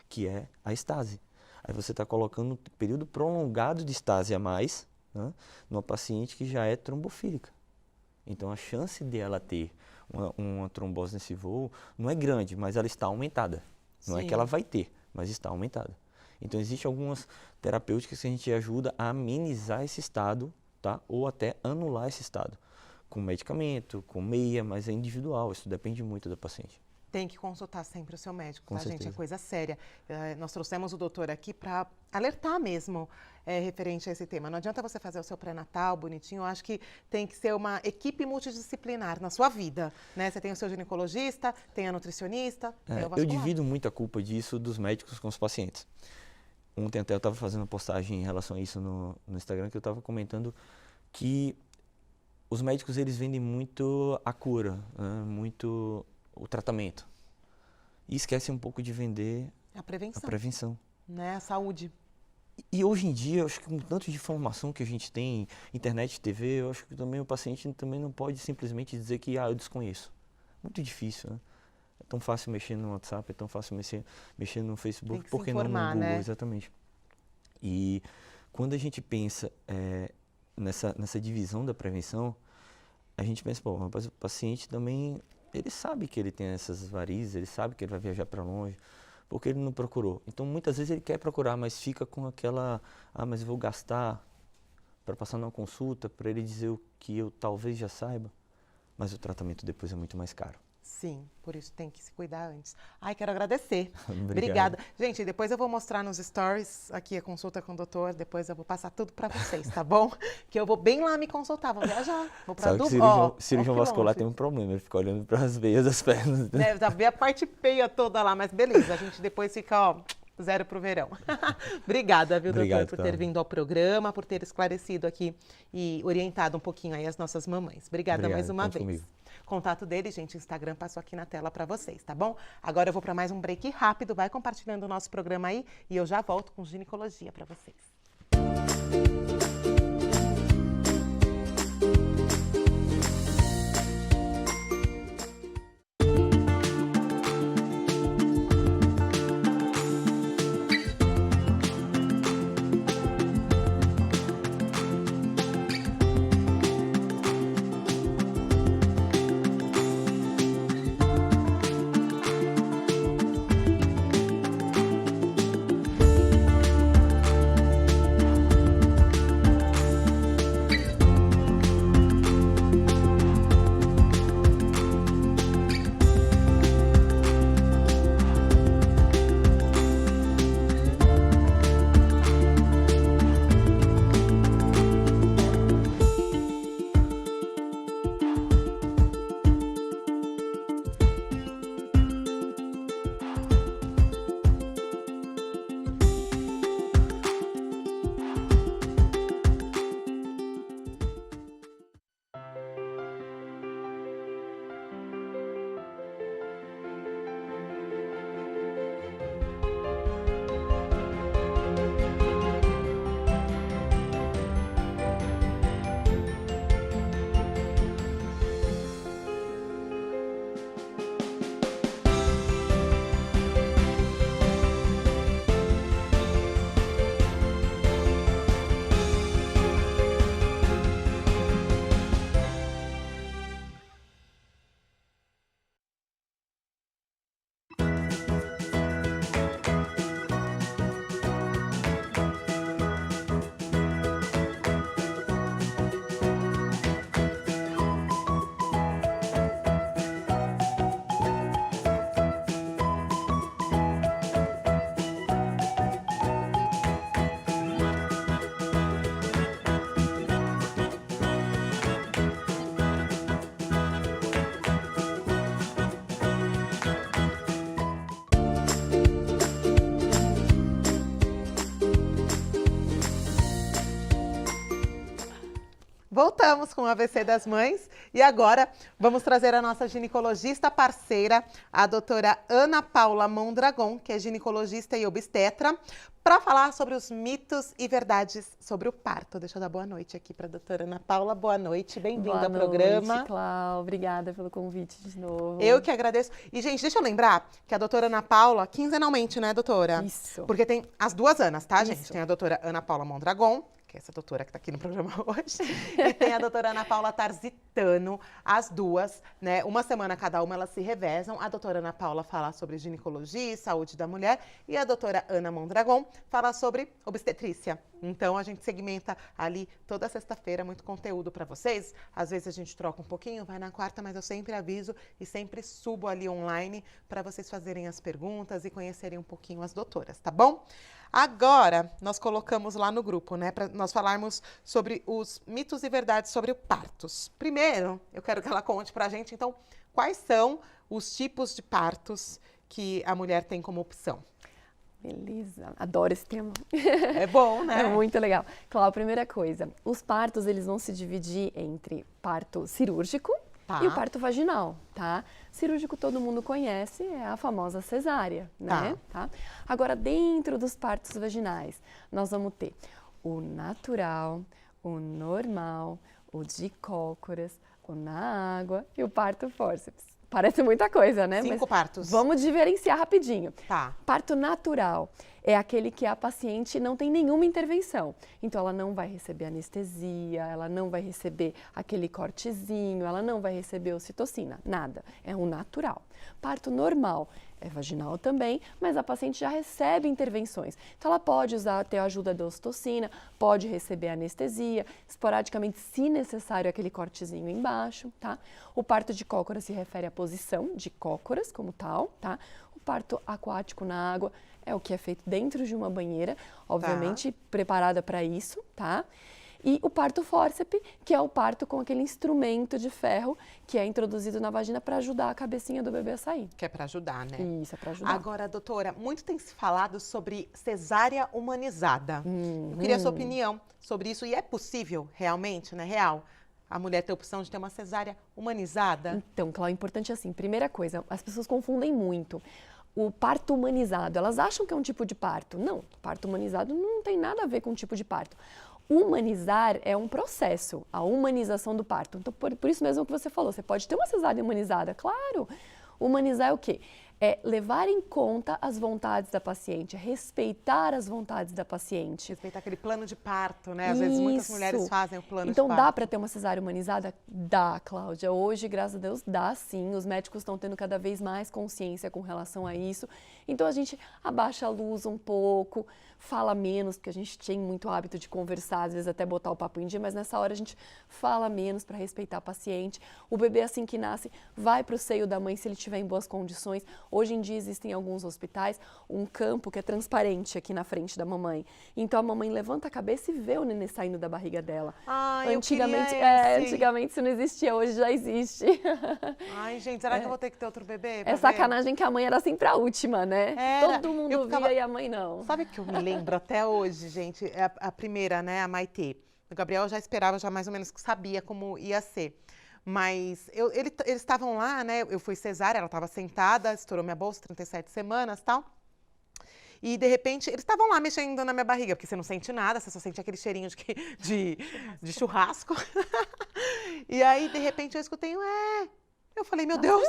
que é a estase. Aí você está colocando um período prolongado de estase a mais, né, numa paciente que já é trombofílica. Então a chance dela ter uma trombose nesse voo não é grande, mas ela está aumentada. Não é que ela vai ter, mas está aumentada. Então existem algumas terapêuticas que a gente ajuda a amenizar esse estado, tá? Ou até anular esse estado. Com medicamento, com meia, mas é individual, isso depende muito da paciente. Tem que consultar sempre o seu médico, Com tá, gente? certeza. É coisa séria. Nós trouxemos o doutor aqui para alertar mesmo referente a esse tema. Não adianta você fazer o seu pré-natal bonitinho, eu acho que tem que ser uma equipe multidisciplinar na sua vida, né? Você tem o seu ginecologista, tem a nutricionista, tem o vascular. Eu divido muito a culpa disso dos médicos com os pacientes. Ontem até eu estava fazendo uma postagem em relação a isso no Instagram, que eu estava comentando que os médicos eles vendem muito a cura, né? Muito o tratamento. E esquecem um pouco de vender A prevenção, a prevenção. né? A saúde. E hoje em dia, eu acho que com tanto de informação que a gente tem, internet, TV, eu acho que também o paciente também não pode simplesmente dizer que eu desconheço. Muito difícil, né? É tão fácil mexer no WhatsApp, é tão fácil mexer no Facebook, Tem que por se que não no informar, Google? né? Exatamente. E quando a gente pensa nessa divisão da prevenção, a gente pensa, pô, mas o paciente também, ele sabe que ele tem essas varizes, ele sabe que ele vai viajar para longe, porque ele não procurou. Então, muitas vezes ele quer procurar, mas fica com aquela, mas eu vou gastar para passar numa consulta, para ele dizer o que eu talvez já saiba, mas o tratamento depois é muito mais caro. Sim, por isso tem que se cuidar antes. Ai, quero agradecer. Obrigado. Obrigada. Gente, depois eu vou mostrar nos stories aqui a consulta com o doutor, depois eu vou passar tudo para vocês, tá bom? Que eu vou bem lá me consultar, vou viajar, vou para Sabe que cirurgião vascular tem um problema, ele fica olhando para as veias das pernas. Deve ver a parte feia toda lá, mas beleza, a gente depois fica, ó, zero pro verão. Obrigada, viu, Obrigado, doutor, por ter vindo ao programa, por ter esclarecido aqui e orientado um pouquinho aí as nossas mamães. Obrigada mais uma conte vez. comigo. Contato dele, gente, o Instagram passou aqui na tela para vocês, tá bom? Agora eu vou para mais um break rápido, vai compartilhando o nosso programa aí e eu já volto com ginecologia para vocês. Voltamos com o ABC das Mães e agora vamos trazer a nossa ginecologista parceira, a doutora Ana Paula Mondragon, que é ginecologista e obstetra, para falar sobre os mitos e verdades sobre o parto. Deixa eu dar boa noite aqui para a doutora Ana Paula. Boa noite, bem-vinda ao programa. Boa noite, Clau. Obrigada pelo convite de novo. Eu que agradeço. E, gente, deixa eu lembrar que a doutora Ana Paula, quinzenalmente, né, doutora? Isso. Porque tem as duas Anas, tá, gente? Isso. Tem a doutora Ana Paula Mondragon, que é essa doutora que está aqui no programa hoje, e tem a doutora Ana Paula Tarzitano, as duas, né? Uma semana cada uma, elas se revezam. A doutora Ana Paula fala sobre ginecologia e saúde da mulher, e a doutora Ana Mondragon fala sobre obstetrícia. Então, a gente segmenta ali toda sexta-feira muito conteúdo para vocês. Às vezes a gente troca um pouquinho, vai na quarta, mas eu sempre aviso e sempre subo ali online para vocês fazerem as perguntas e conhecerem um pouquinho as doutoras, tá bom? Agora, nós colocamos lá no grupo, né, para nós falarmos sobre os mitos e verdades sobre partos. Primeiro, eu quero que ela conte pra gente, então, quais são os tipos de partos que a mulher tem como opção. Beleza, adoro esse tema. É bom, né? É muito legal. Clau, primeira coisa, os partos eles vão se dividir entre parto cirúrgico e o parto vaginal, tá? Cirúrgico todo mundo conhece, é a famosa cesárea, né? Tá. Agora, dentro dos partos vaginais, nós vamos ter o natural, o normal, o de cócoras, o na água e o parto fórceps. Parece muita coisa, né? 5 partos. Vamos diferenciar rapidinho. Tá. Parto natural é aquele que a paciente não tem nenhuma intervenção. Então, ela não vai receber anestesia, ela não vai receber aquele cortezinho, ela não vai receber ocitocina, nada. É um natural. Parto normal é vaginal também, mas a paciente já recebe intervenções. Então, ela pode ter a ajuda da ocitocina, pode receber anestesia, esporadicamente, se necessário, aquele cortezinho embaixo, tá? O parto de cócoras se refere à posição de cócoras como tal, tá? O parto aquático na água é o que é feito dentro de uma banheira, obviamente preparada para isso, tá? E o parto fórceps, que é o parto com aquele instrumento de ferro que é introduzido na vagina para ajudar a cabecinha do bebê a sair. Que é para ajudar, né? Isso, é para ajudar. Agora, doutora, muito tem se falado sobre cesárea humanizada. Eu queria a sua opinião sobre isso. E é possível, realmente, né? Real, a mulher ter a opção de ter uma cesárea humanizada? Então, Cláudia, importante assim, primeira coisa, as pessoas confundem muito. O parto humanizado, elas acham que é um tipo de parto. Não, parto humanizado não tem nada a ver com um tipo de parto. Humanizar é um processo, a humanização do parto. Então, por isso mesmo que você falou, você pode ter uma cesárea humanizada, claro. Humanizar é o quê? É levar em conta as vontades da paciente, respeitar as vontades da paciente. Respeitar aquele plano de parto, né? Às vezes muitas mulheres fazem o plano de parto. Então dá para ter uma cesárea humanizada? Dá, Cláudia. Hoje, graças a Deus, dá sim. Os médicos estão tendo cada vez mais consciência com relação a isso. Então a gente abaixa a luz um pouco, fala menos, porque a gente tem muito hábito de conversar, às vezes até botar o papo em dia, mas nessa hora a gente fala menos para respeitar a paciente. O bebê, assim que nasce, vai para o seio da mãe se ele estiver em boas condições. Hoje em dia existem em alguns hospitais um campo que é transparente aqui na frente da mamãe. Então a mamãe levanta a cabeça e vê o nenê saindo da barriga dela. Antigamente, antigamente isso não existia, hoje já existe. Ai, gente, será que eu vou ter que ter outro bebê? É sacanagem que a mãe era sempre a última, né? Era. Todo mundo via e a mãe não. Sabe o que eu me lembro até hoje, gente? É a primeira, né, a Maitê. O Gabriel já esperava, já mais ou menos sabia como ia ser. Mas eles estavam lá, né? Eu fui cesárea, ela estava sentada, estourou minha bolsa, 37 semanas e tal. E, de repente, eles estavam lá mexendo na minha barriga, porque você não sente nada, você só sente aquele cheirinho de churrasco. E aí, de repente, eu escutei Eu falei, meu Deus,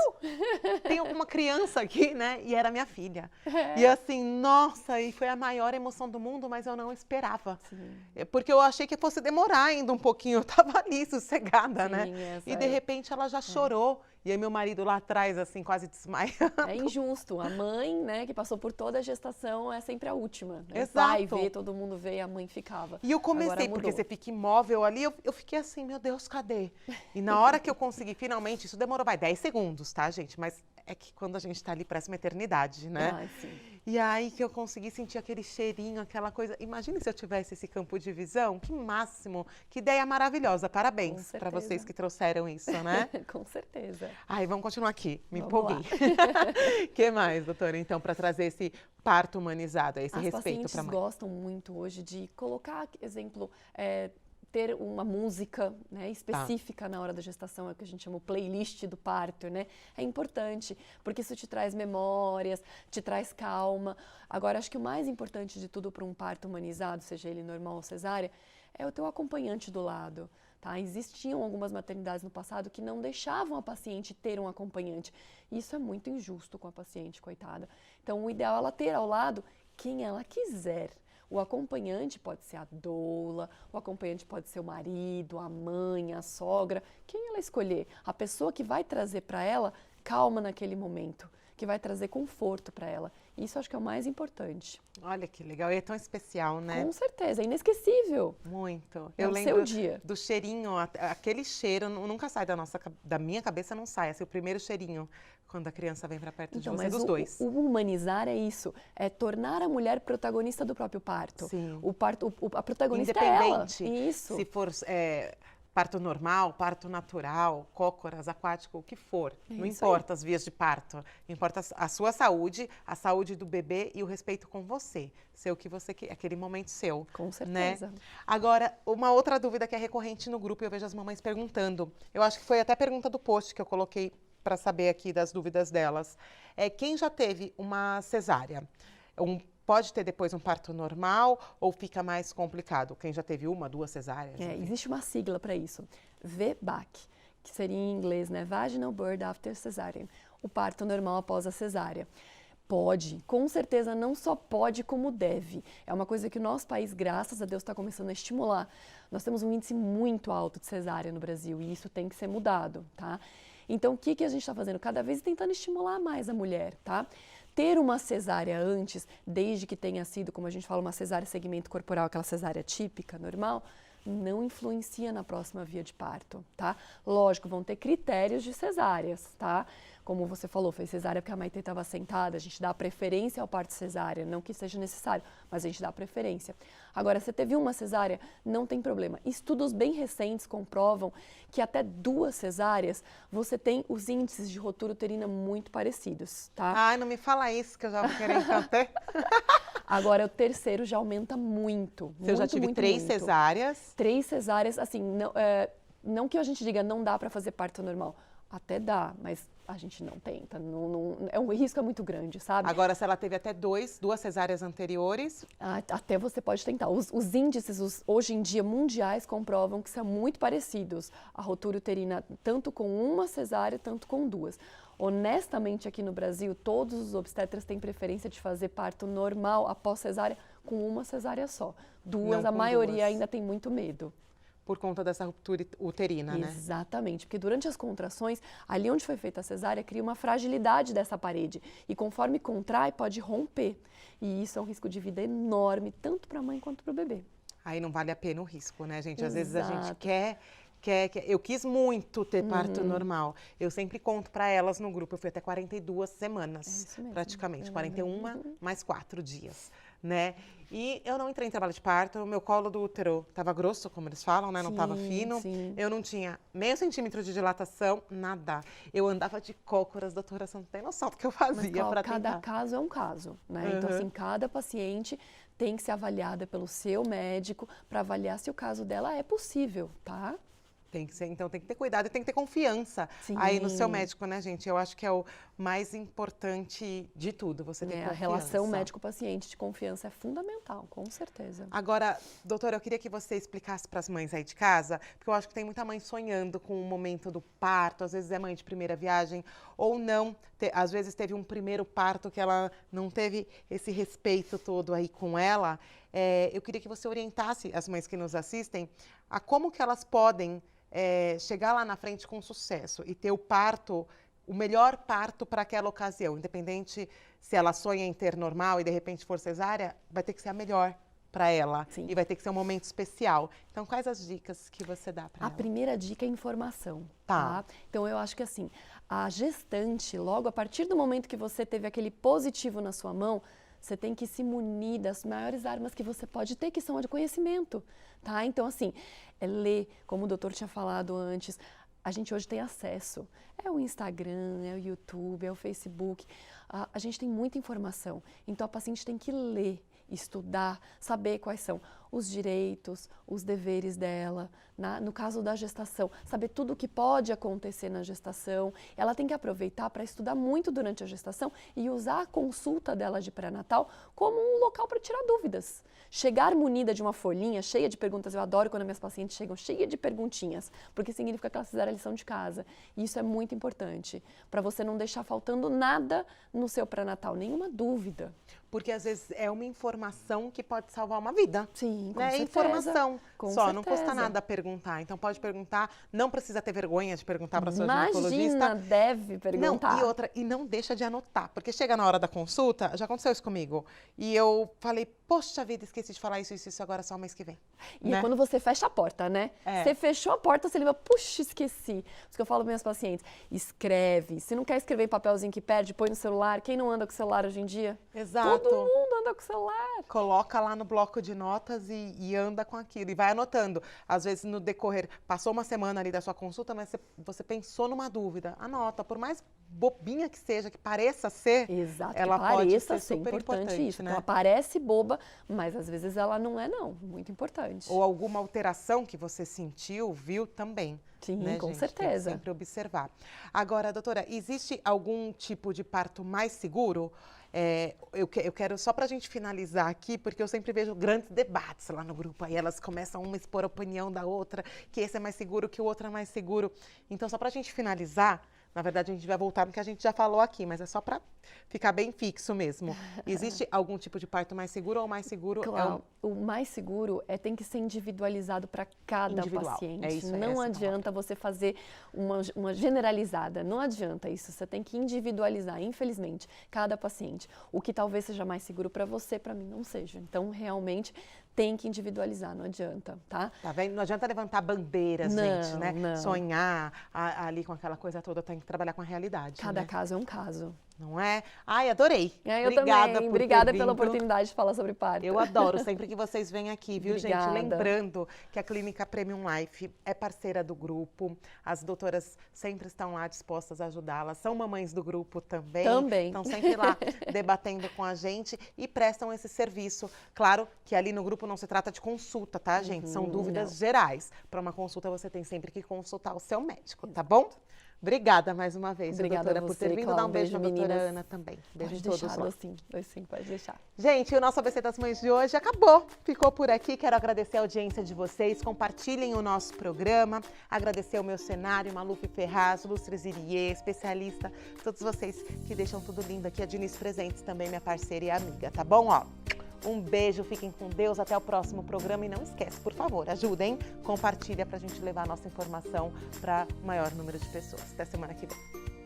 tem alguma criança aqui, né? E era minha filha. E assim, nossa, e foi a maior emoção do mundo, mas eu não esperava. Sim. Porque eu achei que fosse demorar ainda um pouquinho. Eu tava ali, sossegada, sim, né? E de repente ela já chorou. E aí meu marido lá atrás, assim, quase desmaiando. É injusto. A mãe, né, que passou por toda a gestação, é sempre a última. Né? Exato. Vai ver, todo mundo vê e a mãe ficava. E eu comecei, porque você fica imóvel ali, eu fiquei assim, meu Deus, cadê? E na hora que eu consegui, finalmente, isso demorou, 10 segundos, tá, gente? Mas é que quando a gente tá ali, parece uma eternidade, né? Ai, sim. E aí que eu consegui sentir aquele cheirinho, aquela coisa. Imagine se eu tivesse esse campo de visão, que máximo, que ideia maravilhosa. Parabéns para vocês que trouxeram isso, né? Com certeza. Ai, vamos continuar aqui, me empolguei. O que mais, doutora, então, para trazer esse parto humanizado, esse respeito para a mãe? As pacientes gostam muito hoje de colocar, exemplo, ter uma música, né, específica na hora da gestação, é o que a gente chama o playlist do parto, né? É importante, porque isso te traz memórias, te traz calma. Agora, acho que o mais importante de tudo para um parto humanizado, seja ele normal ou cesárea, é o teu acompanhante do lado. Tá? Existiam algumas maternidades no passado que não deixavam a paciente ter um acompanhante. Isso é muito injusto com a paciente, coitada. Então, o ideal é ela ter ao lado quem ela quiser. O acompanhante pode ser a doula, o acompanhante pode ser o marido, a mãe, a sogra, quem ela escolher. A pessoa que vai trazer para ela calma naquele momento, que vai trazer conforto para ela. Isso acho que é o mais importante. Olha que legal, e é tão especial, né? Com certeza, é inesquecível. Muito. É Eu o lembro seu dia. do cheirinho, aquele cheiro nunca sai da minha cabeça não sai, assim, o primeiro cheirinho quando a criança vem para perto de você, mas dos dois. O humanizar é isso, é tornar a mulher protagonista do próprio parto. Sim. A protagonista é ela. Independente, Isso. se for parto normal, parto natural, cócoras, aquático, o que for. Não isso importa as vias de parto. Importa a sua saúde, a saúde do bebê e o respeito com você. Ser o que você quer, aquele momento seu. Com certeza. Né? Agora, uma outra dúvida que é recorrente no grupo, eu vejo as mamães perguntando. Eu acho que foi até a pergunta do post que eu coloquei para saber aqui das dúvidas delas. Quem já teve uma cesárea? Pode ter depois um parto normal ou fica mais complicado? Quem já teve uma, 2 cesáreas? Existe uma sigla para isso, VBAC, que seria em inglês, né? Vaginal Birth After Cesarean, o parto normal após a cesárea. Pode, com certeza não só pode como deve. É uma coisa que o nosso país, graças a Deus, está começando a estimular. Nós temos um índice muito alto de cesárea no Brasil e isso tem que ser mudado, tá? Então, o que a gente está fazendo? Cada vez tentando estimular mais a mulher, tá? Ter uma cesárea antes, desde que tenha sido, como a gente fala, uma cesárea segmento corporal, aquela cesárea típica, normal, não influencia na próxima via de parto, tá? Lógico, vão ter critérios de cesáreas, tá? Como você falou, fez cesárea porque a Maitê estava sentada, a gente dá preferência ao parto cesárea, não que seja necessário, mas a gente dá preferência. Agora, se teve uma cesárea, não tem problema. Estudos bem recentes comprovam que até 2 cesáreas você tem os índices de rotura uterina muito parecidos, tá? Ai, não me fala isso, que eu já vou querer então até. Agora, o terceiro já aumenta muito. Eu já tive 3 cesáreas. 3 cesáreas, assim, não que a gente diga não dá para fazer parto normal. Até dá, mas a gente não tenta. O risco é muito grande, sabe? Agora, se ela teve até 2 cesáreas anteriores... Até você pode tentar. Os índices, hoje em dia, mundiais, comprovam que são muito parecidos. A rotura uterina, tanto com uma cesárea, tanto com 2. Honestamente, aqui no Brasil, todos os obstetras têm preferência de fazer parto normal após cesárea com uma cesárea só. 2, a maioria ainda tem muito medo. Por conta dessa ruptura uterina, né? Exatamente, porque durante as contrações, ali onde foi feita a cesárea, cria uma fragilidade dessa parede. E conforme contrai, pode romper. E isso é um risco de vida enorme, tanto para a mãe quanto para o bebê. Aí não vale a pena o risco, né, gente? Às Exato. vezes a gente quer. Eu quis muito ter parto normal. Eu sempre conto para elas no grupo. Eu fui até 42 semanas, praticamente. 41 mais 4 dias, né? E eu não entrei em trabalho de parto. O meu colo do útero estava grosso, como eles falam, né? Não estava fino. Sim. Eu não tinha meio centímetro de dilatação, nada. Eu andava de cócoras, doutora, você não tem noção do que eu fazia para tentar. Cada caso é um caso, né? Então, assim, cada paciente tem que ser avaliada pelo seu médico para avaliar se o caso dela é possível, tá? Tem que ser, então tem que ter cuidado e tem que ter confiança Sim. aí no seu médico, né, gente? Eu acho que é o mais importante de tudo, você ter confiança. A relação médico-paciente de confiança é fundamental, com certeza. Agora, doutora, eu queria que você explicasse para as mães aí de casa, porque eu acho que tem muita mãe sonhando com o momento do parto, às vezes é mãe de primeira viagem, ou não, às vezes teve um primeiro parto que ela não teve esse respeito todo aí com ela. Eu queria que você orientasse as mães que nos assistem a como que elas podem chegar lá na frente com sucesso e ter o melhor parto para aquela ocasião, independente se ela sonha em ter normal e de repente for cesárea, vai ter que ser a melhor para ela. Sim. E vai ter que ser um momento especial. Então, quais as dicas que você dá para ela? A primeira dica é informação, tá? Então, eu acho que assim, a gestante, logo a partir do momento que você teve aquele positivo na sua mão, você tem que se munir das maiores armas que você pode ter, que são a de conhecimento, tá? Então, assim, ler, como o doutor tinha falado antes, a gente hoje tem acesso. É o Instagram, é o YouTube, é o Facebook. A gente tem muita informação. Então, a paciente tem que ler, estudar, saber quais são. os direitos, os deveres dela, no caso da gestação, saber tudo o que pode acontecer na gestação. Ela tem que aproveitar para estudar muito durante a gestação e usar a consulta dela de pré-natal como um local para tirar dúvidas. Chegar munida de uma folhinha cheia de perguntas, eu adoro quando minhas pacientes chegam cheia de perguntinhas, porque significa que elas fizeram a lição de casa. E isso é muito importante, para você não deixar faltando nada no seu pré-natal, nenhuma dúvida. Porque às vezes é uma informação que pode salvar uma vida. Sim, com né? certeza. Informação Com só, certeza. não custa nada perguntar. Então pode perguntar, não precisa ter vergonha de perguntar para sua ginecologista. Imagina, deve perguntar. Não, e não deixa de anotar, porque chega na hora da consulta, já aconteceu isso comigo, e eu falei, poxa vida, esqueci de falar isso agora só mês que vem. E né? é quando você fecha a porta, né? É. Você fechou a porta, você lembra, puxa, esqueci. Isso que eu falo para minhas pacientes, escreve. Se não quer escrever em papelzinho que perde, põe no celular. Quem não anda com o celular hoje em dia? Exato. Todo mundo anda com o celular. Coloca lá no bloco de notas e anda com aquilo, e vai anotando. Às vezes no decorrer, passou uma semana ali da sua consulta, mas você pensou numa dúvida, anota, por mais bobinha que seja, que pareça ser, Exato, ela que pode pareça ser super importante, isso. né? Ela parece boba, mas às vezes ela não é não, muito importante. Ou alguma alteração que você sentiu, viu também. Sim, né, com gente? certeza. Tem que sempre observar. Agora, doutora, existe algum tipo de parto mais seguro? Eu quero, só para a gente finalizar aqui, porque eu sempre vejo grandes debates lá no grupo, aí elas começam uma a expor a opinião da outra, que esse é mais seguro, que o outro é mais seguro. Então, só para a gente finalizar, na verdade a gente vai voltar no que a gente já falou aqui, mas é só para ficar bem fixo mesmo. Existe algum tipo de parto mais seguro ou o mais seguro? Claro, o mais seguro tem que ser individualizado para cada paciente. É isso, não adianta você fazer uma generalizada, não adianta isso. Você tem que individualizar, infelizmente, cada paciente. O que talvez seja mais seguro para você, para mim não seja. Então, realmente, tem que individualizar, não adianta, tá? Tá vendo? Não adianta levantar bandeiras, gente, né? Não. Sonhar ali com aquela coisa toda, tem que trabalhar com a realidade. Cada né? caso é um caso. Não é? Ai, adorei. Eu Obrigada também. por Obrigada ter pela vindo. oportunidade de falar sobre parto. Eu adoro sempre que vocês vêm aqui, viu, Obrigada. gente? Lembrando que a Clínica Premium Life é parceira do grupo. As doutoras sempre estão lá dispostas a ajudá-las. São mamães do grupo também. Também. Estão sempre lá debatendo com a gente e prestam esse serviço. Claro que ali no grupo não se trata de consulta, tá, gente? São dúvidas gerais. Para uma consulta você tem sempre que consultar o seu médico, tá bom? Obrigada mais uma vez, Obrigada doutora, a por você, ter vindo. Cláudia. Dar um beijo na doutora Meninas. Ana também. Beijo Pode em todos deixar, lá. sim, pode deixar. Gente, o nosso ABC das Mães de hoje acabou. Ficou por aqui. Quero agradecer a audiência de vocês. Compartilhem o nosso programa. Agradecer ao meu cenário, Maluf Ferraz, Lustres Irie, especialista. Todos vocês que deixam tudo lindo aqui. A Diniz Presentes também, minha parceira e amiga, tá bom? Ó, um beijo, fiquem com Deus. Até o próximo programa. E não esquece, por favor, ajudem. Compartilha pra gente levar a nossa informação para o maior número de pessoas. Até semana que vem.